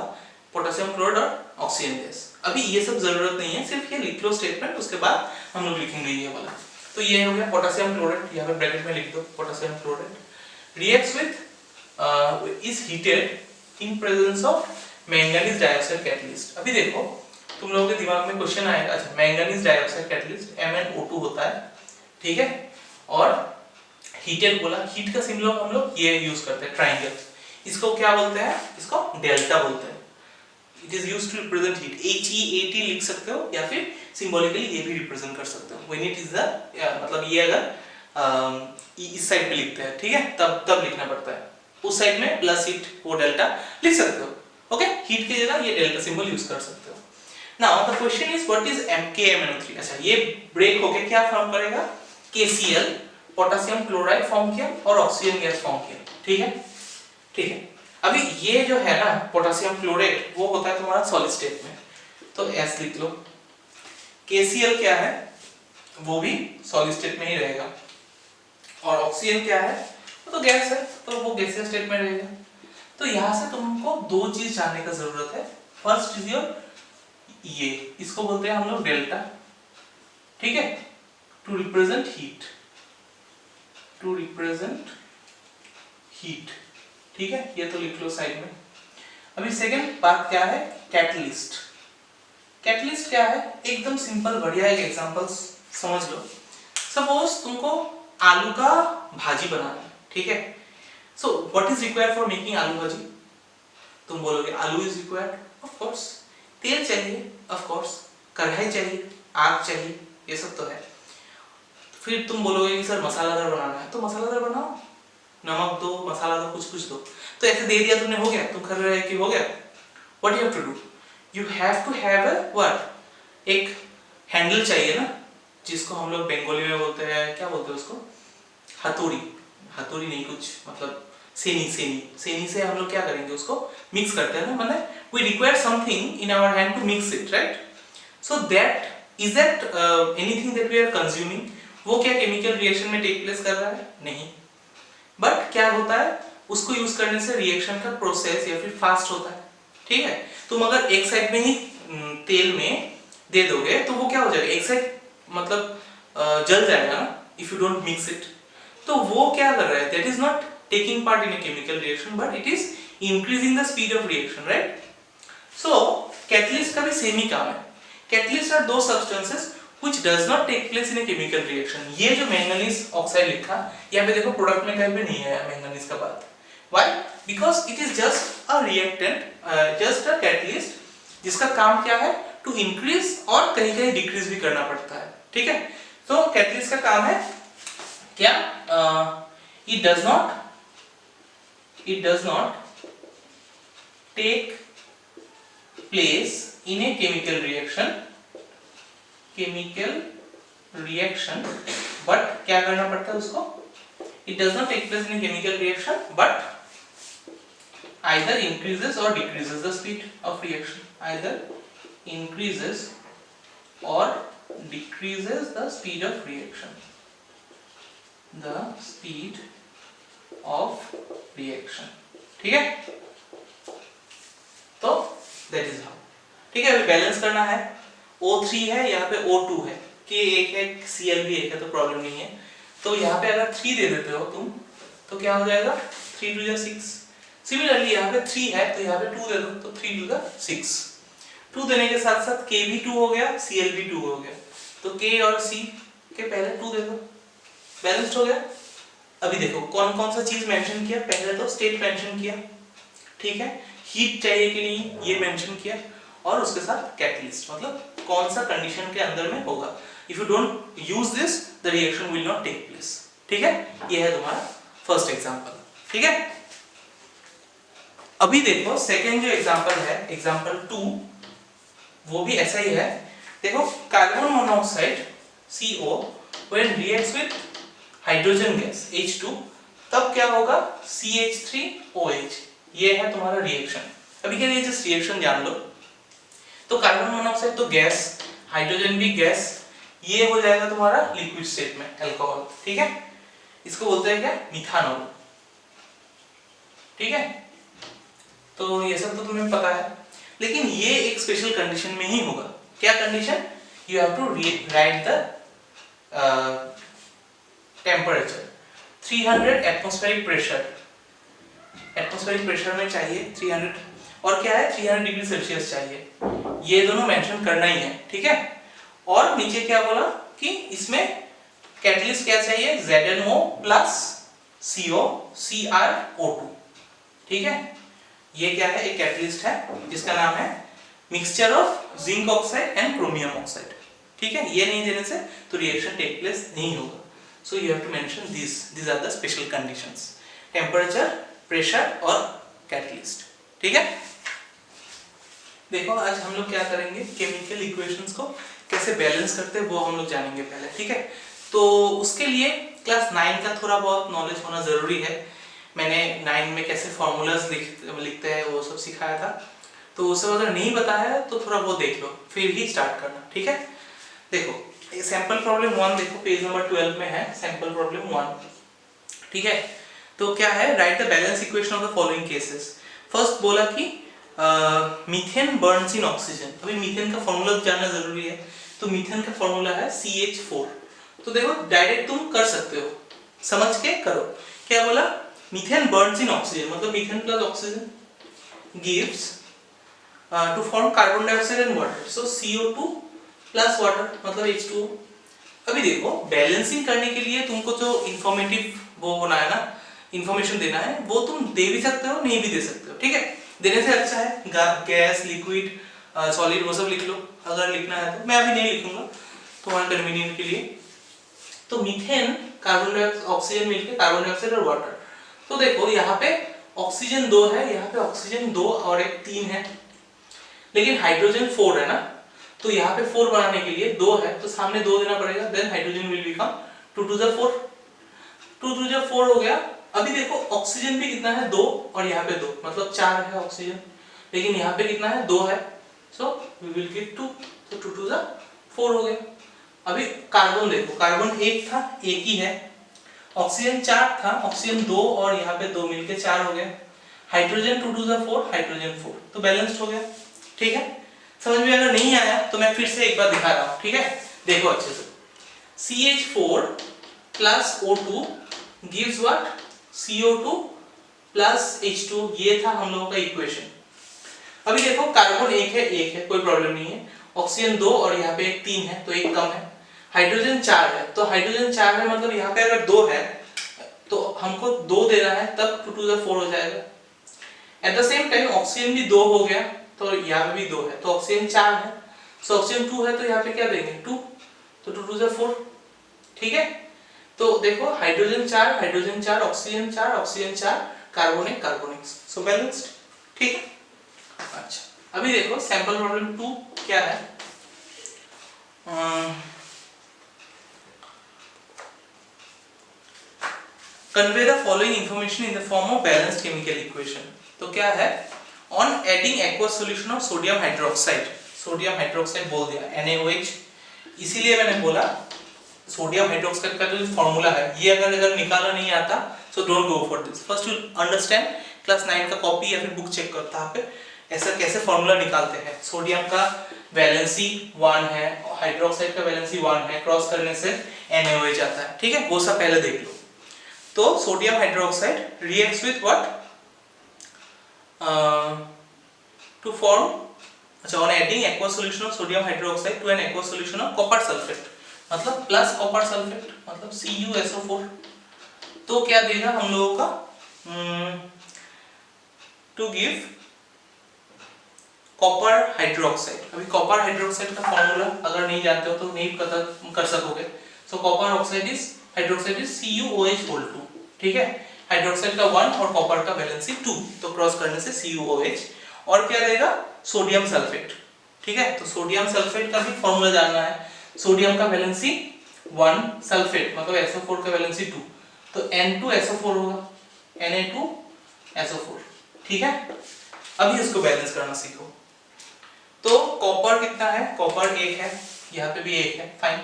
potassium chloride और oxygen gas. अभी ये सब जरूरत नहीं है, सिर्फ ये लिख लो स्टेटमेंट, उसके बाद हम लोग लिखेंगे ये वाला। तो ये हो गया पोटेशियम क्लोराइड, यहाँ पे ब्रैकेट में लिख दो potassium chloride reacts with is heated in presence of manganese dioxide catalyst. अभी देखो तुम लोगों के दिमाग में क्वेश्चन आएगा, अच्छा मैंगनीज डाइऑक्साइड कैटलिस्ट MnO2 होता है, ठीक है, और हीटेड बोला, हीट का सिंबल हम लोग ये यूज करते हैं ट्रायंगल, इसको क्या बोलते हैं, इसको डेल्टा बोलते हैं। It is used to represent heat, HEAT लिख सकते हो या फिर सिंबॉलिकली ये भी रिप्रेजेंट कर सकते हो व्हेन इट इज द, मतलब ये अगर इस साइड पे लिखते हैं, ठीक है, तब लिखना पड़ता है, उस साइड में प्लस हीट वो डेल्टा लिख सकते हो। ओके, हीट की जगह ये डेल्टा सिंबल यूज कर सकते हो। Now the question is what is KMnO3। अच्छा, ये ब्रेक होके क्या फॉर्म करेगा, KCl पोटेशियम क्लोराइड फॉर्म किया और ऑक्सीजन गैस फॉर्म किया। ठीक है, ठीक है, अभी ये जो है ना पोटेशियम क्लोराइड वो होता है तुम्हारा सॉलिड स्टेट में, तो S लिख लो। KCl क्या है, वो भी सॉलिड स्टेट में ही रहेगा, और ऑक्सीजन क्या है, वो तो गैस है, तो वो गैसियस स्टेट में रहेगा। तो यहां से तुमको दो चीज जानने का जरूरत है। फर्स्ट इज योर ये, इसको बोलते हैं हम लोग डेल्टा, ठीक है, to represent heat, to represent heat, ठीक है, ये तो लिख लो साइड में। अभी सेकंड बात क्या है, कैटलिस्ट। कैटलिस्ट क्या है, एकदम सिंपल बढ़िया एक एग्जांपल समझ लो। सपोज तुमको आलू का भाजी बनाना है, ठीक है, so what is required for making आलू भाजी, तुम बोलोगे आलू इज रिक्वायर्ड, ऑफ कोर्स, तेल चाहिए, ऑफ कोर्स, कढ़ाई चाहिए, आग चाहिए, ये सब तो है। फिर तुम बोलोगे कि सर मसालादार बनाना है, तो मसालादार बनाओ, नमक दो, मसाला दो, कुछ दो, तो ऐसे दे दिया तुमने, हो गया, तुम कर रहे हो कि हो गया। What you have to do, you have to have a what, एक हैंडल चाहिए ना, जिसको हम लोग बंगाली में बोलते हैं, क्या बोलते हैं उसको, हथौड़ी, हथौड़ी नहीं, कुछ मतलब सेनी, सेनी से हम लोग क्या करेंगे, उसको मिक्स करते हैं ना, मतलब we require something in our hand to mix it, right? So that is that anything that we are consuming, वो क्या केमिकल रिएक्शन में टेक प्लेस कर रहा है, नहीं, बट क्या होता है, उसको यूज करने से रिएक्शन का प्रोसेस या फिर फास्ट होता है। ठीक है, तुम अगर एक साइड में ही तेल में दे दोगे तो वो क्या हो जाएगा, एक साइड मतलब जल जाएगा ना, if you don't mix it. तो वो क्या कर रहा है, that is not taking part in a chemical reaction, but it is increasing the speed of reaction, right. So catalyst का भी सेम ही काम है। कैटलिस्ट आर दो substances which does not take place in a chemical reaction। ये जो manganese oxide लिखा, यहाँ पे देखो प्रोडक्ट में कहीं पे नहीं है मैंगनीज का बात। Why? Because it is just a reactant, just a catalyst, जिसका काम क्या है, to increase और कहीं-कहीं decrease भी करना पड़ता है। ठीक है, तो कैटलिस्ट का काम है क्या, it does not take place in a chemical reaction, but क्या करना पड़ता है उसको, it does not take place in chemical reaction but either increases or decreases the speed of reaction, either increases or decreases the speed of reaction, the speed of reaction, ठीक है। तो that is how, ठीक है। अभी balance करना है, O3 है, यहाँ पे O2 है, K एक है, Cl भी एक है, तो प्रॉब्लम नहीं है। तो यहाँ पे अगर 3 दे देते हो तुम तो क्या हो जाएगा, 3 2 6। सिमिलरली यहाँ पे 3 है तो यहाँ पे 2 दे दो तो 3 2 6। 2 देने के साथ साथ K भी 2 हो गया, Cl भी 2 हो गया, तो K और C के पहले 2 दे दो, बैलेंस्ड हो गया। अभी देखो कौन कौन सा चीज मेंशन किया, पहले तो स्टेट मेंशन किया, ठीक है, हीट चाहिए कि नहीं ये मेंशन किया, और उसके साथ कैटलिस्ट, मतलब कौन सा कंडीशन के अंदर में होगा। If you don't use this the reaction will not take place, ठीक है। ये है तुम्हारा फर्स्ट एग्जांपल, ठीक है। अभी देखो सेकंड जो एग्जांपल है, एग्जांपल 2, वो भी ऐसा ही है। देखो carbon monoxide CO when reacts with hydrogen gas H2, तब क्या होगा, CH3OH, ये है तुम्हारा रिएक्शन। अभी के लिए जस्ट रिएक्शन जान लो। तो कार्बन मोनोऑक्साइड तो गैस, हाइड्रोजन भी गैस, ये हो जाएगा तुम्हारा लिक्विड स्टेट में अल्कोहल, ठीक है। इसको बोलते हैं क्या, मिथानॉल, ठीक है। तो ये सब तो तुम्हें पता है, लेकिन ये एक स्पेशल कंडीशन में ही होगा। क्या condition, you have to write the temperature 300 atmospheric pressure, atmospheric pressure में चाहिए 300, और क्या है 300 डिग्री सेल्सियस चाहिए, ये दोनों मेंशन करना ही है, ठीक है। और नीचे क्या बोला कि इसमें कैटलिस्ट क्या चाहिए, ZnO प्लस CO CrO2, ठीक है। ये क्या है, एक कैटलिस्ट है जिसका नाम है mixture of zinc oxide and chromium oxide, ठीक है। ये नहीं देने से तो रिएक्शन टेक प्लेस नहीं होगा। So you have to mention these are the special conditions, temperature, pressure और कैटलिस्ट, ठीक है। देखो आज हम लोग क्या करेंगे, केमिकल इक्वेशंस को कैसे बैलेंस करते हैं वो हम लोग जानेंगे पहले, ठीक है। तो उसके लिए क्लास 9 का थोड़ा बहुत नॉलेज होना जरूरी है। मैंने 9 में कैसे फॉर्मूलाज लिखते हैं वो सब सिखाया था, तो वो सब अगर नहीं पता है तो थोड़ा वो देख लो, फिर ही स्टार्ट करना, ठीक है। देखो सैंपल प्रॉब्लम 1 देखो पेज नंबर 12 में है, सैंपल प्रॉब्लम 1, ठीक है। तो क्या है, right the balance equation of the following cases. First बोला कि मीथेन बर्न्स इन ऑक्सीजन। अभी मीथेन का फॉर्मूला जानना जरूरी है, तो मीथेन का फॉर्मूला है CH4। तो देखो डायरेक्ट तुम कर सकते हो, समझ के करो। क्या बोला, मीथेन बर्न्स इन ऑक्सीजन, मतलब methane plus oxygen gives to form carbon dioxide and water, so CO2 plus water मतलब H2O। अभी देखो बैलेंसिंग करने के लिए तुमको जो इंफॉर्मेटिव वो होना है ना, इंफॉर्मेशन देना है, वो तुम दे भी सकते हो नहीं भी दे सकते हो, ठीक है। देने से अच्छा है गैस, लिक्विड, सॉलिड वो सब लिख लो अगर लिखना है तो। मैं अभी नहीं लिखूंगा तुम्हारे कन्वीनियंट के लिए। तो मीथेन, कार्बन डाइऑक्साइड, ऑक्सीजन मिलके कार्बन डाइऑक्साइड और वाटर। तो देखो यहाँ पे ऑक्सीजन 2 है, यहाँ पे ऑक्सीजन 2 और एक 3 है, लेकिन हाइड्रोजन 4 है ना, तो यहाँ पे 4 बनाने के लिए 2 है तो सामने 2 देना पड़ेगा, देन हाइड्रोजन विल बिकम 2 2 4, 2 2 4 हो गया। अभी देखो ऑक्सीजन भी कितना है 2 और यहाँ पे 2, मतलब 4 है ऑक्सीजन, लेकिन यहाँ पे कितना है 2 है, सो वी विल गेट 2, तो 2 2 4 हो गया। अभी कार्बन देखो, कार्बन 1 था, एक ही है, ऑक्सीजन 4 था, ऑक्सीजन 2 और यहाँ पे 2 मिलके 4 हो गया, हाइड्रोजन 2 2 4, हाइड्रोजन 4, तो बैलेंस्ड हो गया, ठीक है। समझ में अगर नहीं आया तो मैं फिर से एक बार दिखा रहा हूँ, ठीक है, देखो अच्छे से। CH4 plus O2 gives what, CO2 plus H2, ये था हम लोगों का इक्वेशन। अभी देखो कार्बन 1 है, कोई प्रॉब्लम नहीं है, ऑक्सीजन 2 और यहाँ पे 3 है तो एक कम है, हाइड्रोजन 4 है, तो हाइड्रोजन 4 है मतलब यहाँ पे अगर 2 है तो हमको 2 देना है, तब 2 2 4 हो जाएगा। At the same time oxygen भी 2 हो गया, तो यहाँ पे भी 2 है, तो ऑक्सीजन 4 है, सो ऑक्सीजन 2 है तो यहाँ पे क्या देंगे 2, तो 2 2 4, ठीक है। तो देखो hydrogen 4, hydrogen 4, oxygen 4, oxygen 4, carbon 1, carbon 1, सो बैलेंस्ड, ठीक है। अच्छा अभी देखो सैंपल प्रॉब्लम 2 क्या है, convey the following information in the form of balanced chemical equation. तो क्या है, on adding aqueous solution of sodium hydroxide बोल दिया NaOH, इसीलिए मैंने बोला सोडियम हाइड्रोक्साइड का जो फॉर्मूला है ये अगर निकालना नहीं आता so don't go for this, first you understand class 9 का कॉपी या फिर बुक चेक करता है पे ऐसा कैसे फॉर्मूला निकालते हैं। सोडियम का वैलेंसी 1 है, हाइड्रोक्साइड का वैलेंसी 1 है, क्रॉस करने से NaOH आता है, ठीक है, वो सब पहले देख लो। तो sodium hydroxide reacts with what to form, अच्छा, on adding aqueous solution of sodium hydroxide to an aqueous solution of copper sulphate, मतलब प्लस कॉपर सल्फेट मतलब CuSO4, तो क्या देगा हम लोगों का टू गिव कॉपर हाइड्रोक्साइड। अभी कॉपर हाइड्रोक्साइड का फॉर्मूला अगर नहीं जानते हो तो नहीं पता कर सकोगे। सो कॉपर हाइड्रोक्साइड इज CuOH2, ठीक है, हाइड्रोक्साइड का 1 और कॉपर का वैलेंसी 2, तो क्रॉस करने से CuOH, और क्या रहेगा सोडियम सल्फेट, ठीक है। तो सोडियम सल्फेट का भी फॉर्मूला जानना है, सोडियम का वैलेंसी 1, सल्फेट मतलब SO4 का वैलेंसी 2, तो N2SO4 होगा, Na2SO4, ठीक है। अभी इसको बैलेंस करना सीखो। तो कॉपर कितना है, कॉपर 1 है, यहाँ पे भी 1 है, फाइन।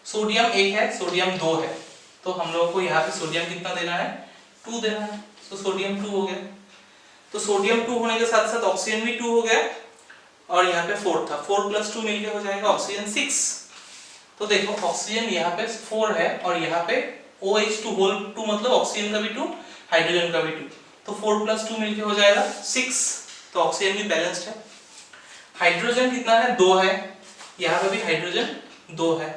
सोडियम 1 है, सोडियम 2 है, तो हम लोगों को यहाँ पे सोडियम कितना देना है, 2 देना है, तो सोडियम 2 हो गया। तो सोडियम 2 होने के साथ साथ ऑक्सीजन भी 2 हो गया, और यहाँ पे 4 था, 4 + 2 मिलके हो जाएगा ऑक्सीजन 6। तो देखो ऑक्सीजन यहाँ पे 4 है और यहाँ पे OH2 होल 2 मतलब ऑक्सीजन का भी 2, हाइड्रोजन का भी 2, तो 4 + 2 मिलके हो जाएगा 6, तो ऑक्सीजन भी बैलेंस्ड है। हाइड्रोजन कितना है, 2 है, यहाँ पे भी हाइड्रोजन 2 है,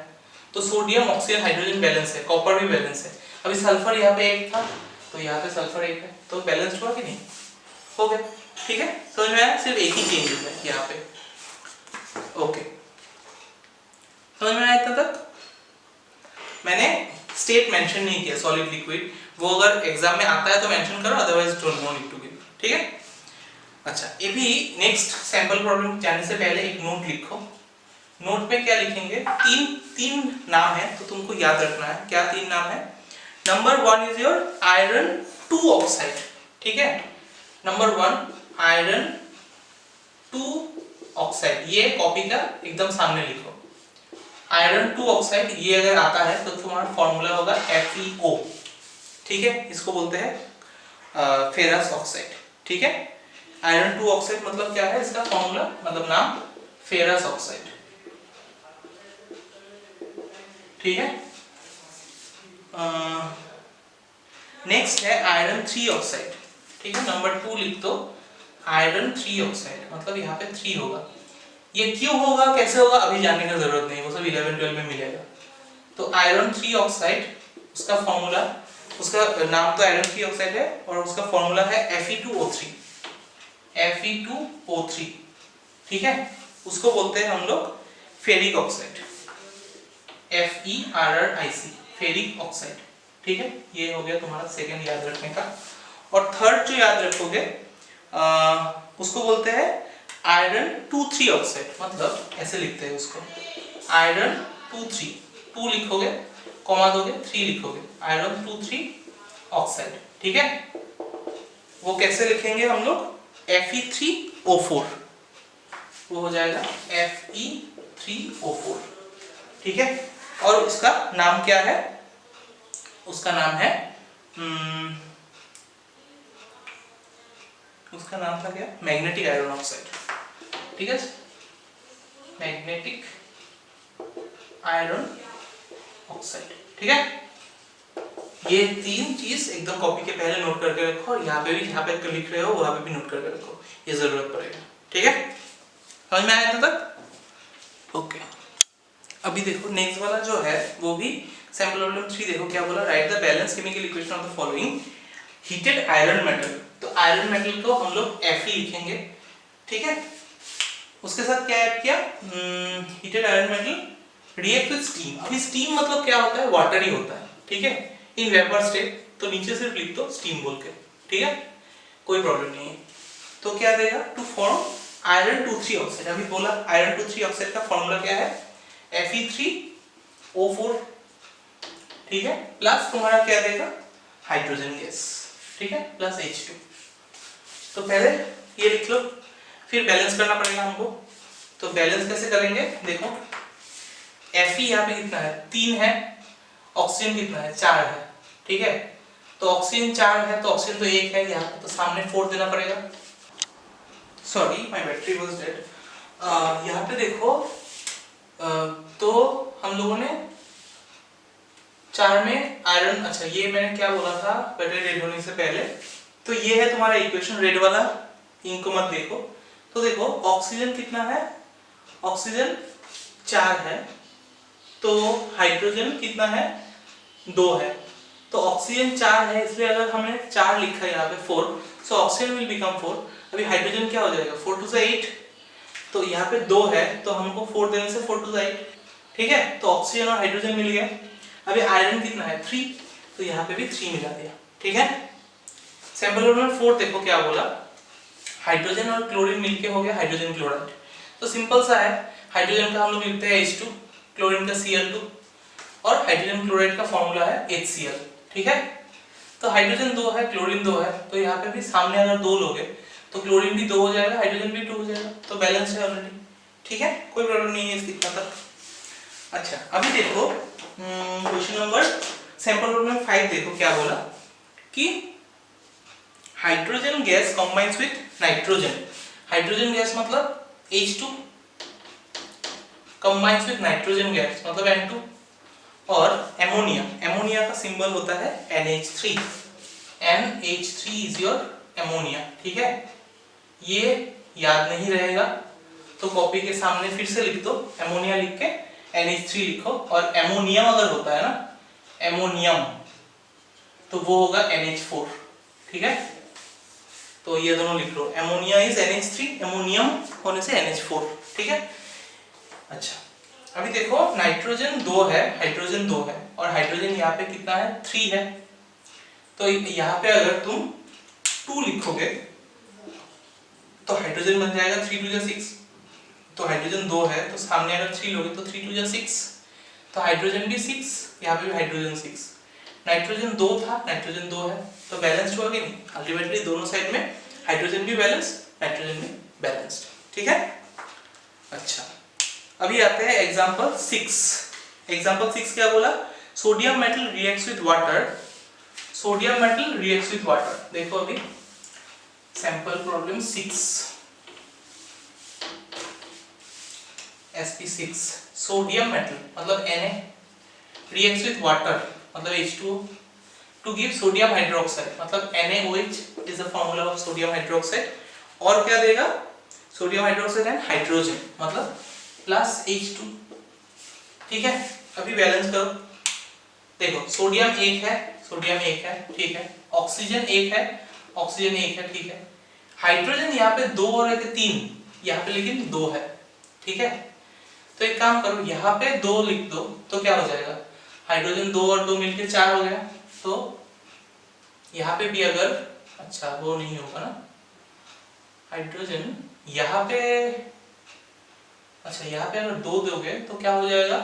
तो सोडियम ऑक्सीजन हाइड्रोजन बैलेंस है, कॉपर भी बैलेंस है। अभी सल्फर यहाँ पे 1 था, तो यहाँ पे सल्फर 1 है, तो बैलेंस्ड हुआ कि नहीं, हो गया, ठीक है। समझ में आया, सिर्फ एक ही चेंज है यहाँ पे, ओके, समझ में आया इतना तक। मैंने स्टेट मेंशन नहीं किया सॉलिड लिक्विड, वो अगर एग्जाम में आता है तो मेंशन करो, otherwise don't no need to give, ठीक है। अच्छा, ये भी नेक्स्ट सैंपल प्रॉब्लम जाने से पहले एक नोट लिखो। नोट पे क्या लिखेंगे, तीन नाम है, तो तुमको याद रखना है, क्या 3 नाम है। Number 1 is your iron 2 oxide, ठीक है, नंबर 1 आयरन 2 ऑक्साइड, ये कॉपी का एकदम सामने लिखो। आयरन 2 ऑक्साइड ये अगर आता है तो तुम्हारा फॉर्मूला होगा FeO, ठीक है, इसको बोलते हैं फेरस ऑक्साइड, ठीक है। आयरन 2 ऑक्साइड मतलब क्या है, इसका फॉर्मूला मतलब नाम फेरस ऑक्साइड, ठीक है। नेक्स्ट है आयरन 3 ऑक्साइड, ठीक है, नंबर 2 लिख दो, आयरन 3 ऑक्साइड मतलब यहाँ पे 3 होगा। ये क्यों होगा, कैसे होगा, अभी जानने की जरूरत नहीं, वो सब 11-12 में मिलेगा। तो आयरन 3 ऑक्साइड, उसका फॉर्मूला, उसका नाम तो आयरन 3 ऑक्साइड है और उसका फॉर्मूला है Fe2O3, Fe2O3, ठीक है। उसको बोलते हैं हम लोग ferric oxide, FeRric, ferric oxide, ठीक है। ये हो गया तुम्हारा सेकंड याद रखने का। और थर्ड जो याद रखोगे उसको बोलते हैं आयरन 2,3 ऑक्साइड, मतलब ऐसे लिखते हैं उसको, आयरन 2,3, 2 लिखोगे, कॉमा दोगे, 3 लिखोगे, आयरन 2,3 ऑक्साइड, ठीक है। वो कैसे लिखेंगे हम लोग, Fe3O4, वो हो जाएगा Fe3O4, ठीक है। और उसका नाम क्या है, उसका नाम है उसका नाम था क्या, मैग्नेटिक आयरन ऑक्साइड, ठीक है, मैग्नेटिक आयरन ऑक्साइड, ठीक है। ये 3 चीज एकदम कॉपी के पहले नोट करके रखो, और यहाँ पे भी, यहाँ पे लिख रहे हो वहां पे भी नोट करके रखो, ये जरूरत पड़ेगा, ठीक है। समझ में आया तक, ओके। अभी देखो नेक्स्ट वाला जो है वो भी सैंपल प्रॉब्लम 3, देखो क्या बोला, right the balance chemical equation of the following heated iron metal. तो आयरन मेटल को हम लोग Fe लिखेंगे, ठीक है। उसके साथ क्या ऐड किया, heated iron metal react with steam. अभी स्टीम मतलब क्या होता है, वाटर ही होता है, ठीक है, इन वेपर स्टेट, तो नीचे सिर्फ लिख दो स्टीम बोल के, ठीक है, कोई प्रॉब्लम नहीं है। तो क्या देगा, टू फॉर्म आयरन 2,3 ऑक्साइड। अभी बोला आयरन 2,3 ऑक्साइड का फॉर्मूला क्या है, Fe3O4, ठीक है, प्लस तुम्हारा क्या देगा हाइड्रोजन गैस, ठीक है, प्लस H2। तो पहले ये लिख लो, फिर बैलेंस करना पड़ेगा हमको। तो बैलेंस कैसे करेंगे, देखो Fe यहाँ पे कितना है, 3 है, ऑक्सीजन कितना है, 4 है, ठीक है। तो ऑक्सीजन 4 है तो ऑक्सीजन तो 1 है यहाँ पे, तो सामने 4 देना पड़ेगा। Sorry my battery was dead. यहाँ पे देखो तो हम लोगों ने 4 में आयरन, अच्छा ये मैंने क्या बोला था बैटरी रेड होने से पहले, तो ये है तुम्हारा इक्वेशन, रेड वाला इंक को मत देखो। तो देखो ऑक्सीजन कितना है, ऑक्सीजन 4 है, तो हाइड्रोजन कितना है, 2 है। तो ऑक्सीजन 4 है, इसलिए अगर हमने 4 लिखा है यहाँ पे 4, सो ऑक्सीजन विल बिकम 4। अभी हाइड्रोजन क्या हो जाएगा, 4 2 8, तो यहाँ पे 2 है तो हमको 4 देने से 4 2 8, ठीक है। तो ऑक्सीजन और हाइड्रोजन मिल गया। अभी आयरन कितना है, 3, तो यहाँ पे भी 3 मिला दिया, ठीक है। सैंपल नंबर 4 देखो क्या बोला, हाइड्रोजन और क्लोरीन मिलके हो गया हाइड्रोजन क्लोराइड। तो सिंपल सा है, हाइड्रोजन का हम लोग लिखते हैं H2, क्लोरीन का Cl2, और हाइड्रोजन क्लोराइड का फॉर्मूला है HCl, ठीक है। तो हाइड्रोजन 2 है, क्लोरीन 2 है, तो यहाँ पे भी सामने अगर 2 लोगे तो क्लोरीन भी 2 हो जाएगा, हाइड्रोजन भी 2 हो जाएगा, तो बैलेंस है ऑलरेडी, ठीक है, कोई प्रॉब्लम नहीं है इसकी तक। अच्छा अभी देखो क्वेश्चन नंबर, सैंपल नंबर 5 देखो क्या बोला कि hydrogen gas combines with nitrogen. Hydrogen gas मतलब H2 combines with nitrogen gas मतलब N2, और एमोनिया, एमोनिया का सिंबल होता है NH3, NH3 is your ammonia, ठीक है। ये याद नहीं रहेगा तो कॉपी के सामने फिर से लिख दो, एमोनिया लिख के NH3 लिखो, और एमोनियम अगर होता है ना, एमोनियम, तो वो होगा NH4, ठीक है। तो ये दोनों लिख लो, एमोनिया इज NH3, एमोनियम होने से NH4, ठीक है। अच्छा अभी देखो नाइट्रोजन 2 है, हाइड्रोजन 2 है, और हाइड्रोजन यहाँ पे कितना है, 3 है। तो यहाँ पे अगर तुम 2 लिखोगे तो हाइड्रोजन बन जाएगा 3 2 6, तो हाइड्रोजन 2 है तो सामने अगर 3 लोगे तो 3 2 6, तो हाइड्रोजन भी 6, यहाँ पे भी हाइड्रोजन 6, नाइट्रोजन 2 था, नाइट्रोजन 2 है, तो बैलेंस्ड हुआ कि नहीं, अल्टीमेटली दोनों साइड में हाइड्रोजन भी बैलेंस, नाइट्रोजन भी बैलेंस्ड, ठीक है। अच्छा अभी आते हैं एग्जांपल 6। एग्जांपल 6 क्या बोला, sodium metal reacts with water, sodium metal reacts with water. देखो अभी sample problem 6 SP6, sodium metal मतलब Na reacts with water मतलब H2O to give sodium hydroxide मतलब NaOH is the formula of sodium hydroxide, और क्या देगा, sodium hydroxide and hydrogen मतलब plus H2, ठीक है। अभी बैलेंस करो, देखो सोडियम 1 है, सोडियम 1 है, ठीक है, ऑक्सीजन 1 है, ऑक्सीजन 1 है, ठीक है। हाइड्रोजन यहाँ पे 2 और 3, यहाँ पे लेकिन 2 है, ठीक है। तो एक काम करो, यहाँ पे 2 लिख दो तो क्या हो जाएगा, हाइड्रोजन 2 और 2 मिलके 4 हो गया। तो यहाँ पे भी अगर, अच्छा वो नहीं होगा ना, हाइड्रोजन यहाँ पे, अच्छा यहाँ पे अगर 2 दोगे तो क्या हो जाएगा,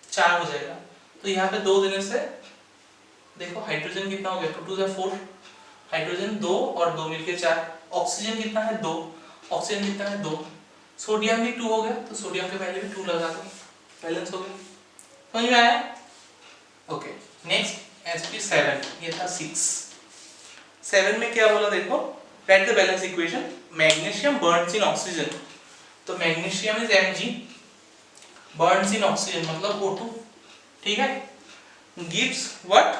4 हो जाएगा। तो यहाँ पे 2 देने से देखो हाइड्रोजन कितना हो गया, 2 2 4, हाइड्रोजन 2 और 2 मिलके 4, ऑक्सीजन कितना है 2, ऑक्सीजन कितना है 2, सोडियम भी 2 हो गया, तो सोडियम के पहले भी 2 लगा दो, बैलेंस हो गया, समझ में आया। ओके नेक्स्ट SP7, ये था 6। 7 में क्या बोला देखो, right the balance equation, magnesium burns in oxygen, तो magnesium is Mg, burns in oxygen मतलब O2, ठीक है, gives what,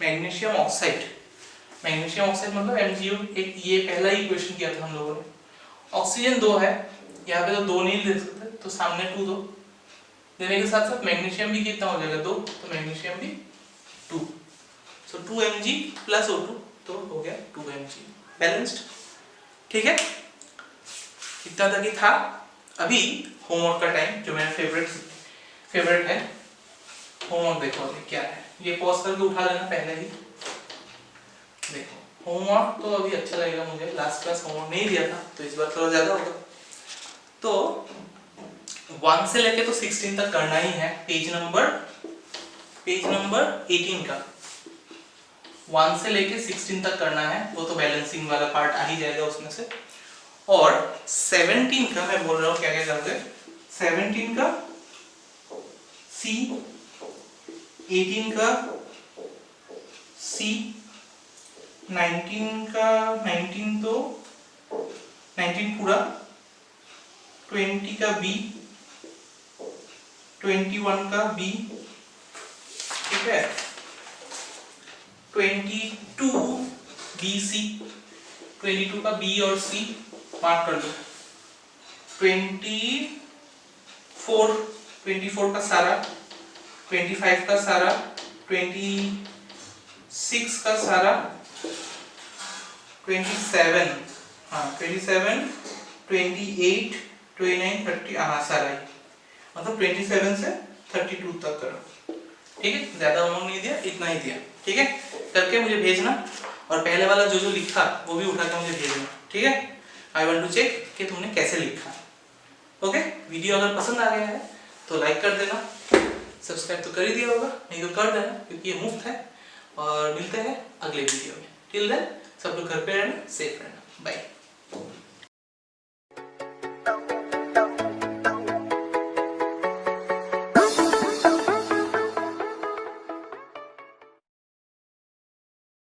magnesium oxide, magnesium oxide मतलब MgO, एक ये पहला ही इक्वेशन किया था हम लोगों ने। ऑक्सीजन 2 है, यहाँ पे तो 2 नहीं दे सकते, तो सामने 2 दो देने के साथ साथ मैग्नीशियम भी कितना हो जाएगा 2, तो मैग्नीशियम भी 2, सो 2 Mg प्लस O2, तो हो गया 2 Mg, बैलेंस्ड, ठीक है। इतना तक ही था। अभी होमवर्क का टाइम, जो मेरा फेवरेट है, होमवर्क देखो अभी क्या है, ये पॉज करके उठा लेना पहले ही। देखो होमवर्क तो अभी अच्छा लगेगा मुझे, लास्ट क्लास होमवर्क नहीं दिया था तो इस बार थोड़ा ज्यादा होगा। तो 1 से लेके तो 16 तक करना ही है। पेज नंबर 18 का 1 से लेके 16 तक करना है, वो तो बैलेंसिंग वाला पार्ट आ ही जाएगा उसमें से। और 17 का मैं बोल रहा हूँ क्या क्या करते हैं। 17 का सी, 18 का सी, 19 का 19 तो 19 पूरा, 20 का बी, 21 का बी, ठीक है, 22 बी सी, 22 का बी और सी मार्क कर लो, 24 का सारा, 25 का सारा, 26 का सारा, 27, हाँ 27, 28, 29, 30, हाँ सारा ही, मतलब 27 से 32 तक करो, ठीक है। ज्यादा होमवर्क नहीं दिया, इतना ही दिया, ठीक है। करके मुझे भेजना, और पहले वाला जो जो लिखा वो भी उठा के मुझे भेजना, ठीक है। आई वांट टू चेक कि तुमने कैसे लिखा। ओके, वीडियो अगर पसंद आ गया है तो लाइक कर देना, सब्सक्राइब तो कर ही दिया होगा, नहीं तो कर देना क्योंकि ये मुफ्त है। और मिलते हैं अगले वीडियो में। टिल देन सब लोग घर पे रहना, सेफ रहना, बाय।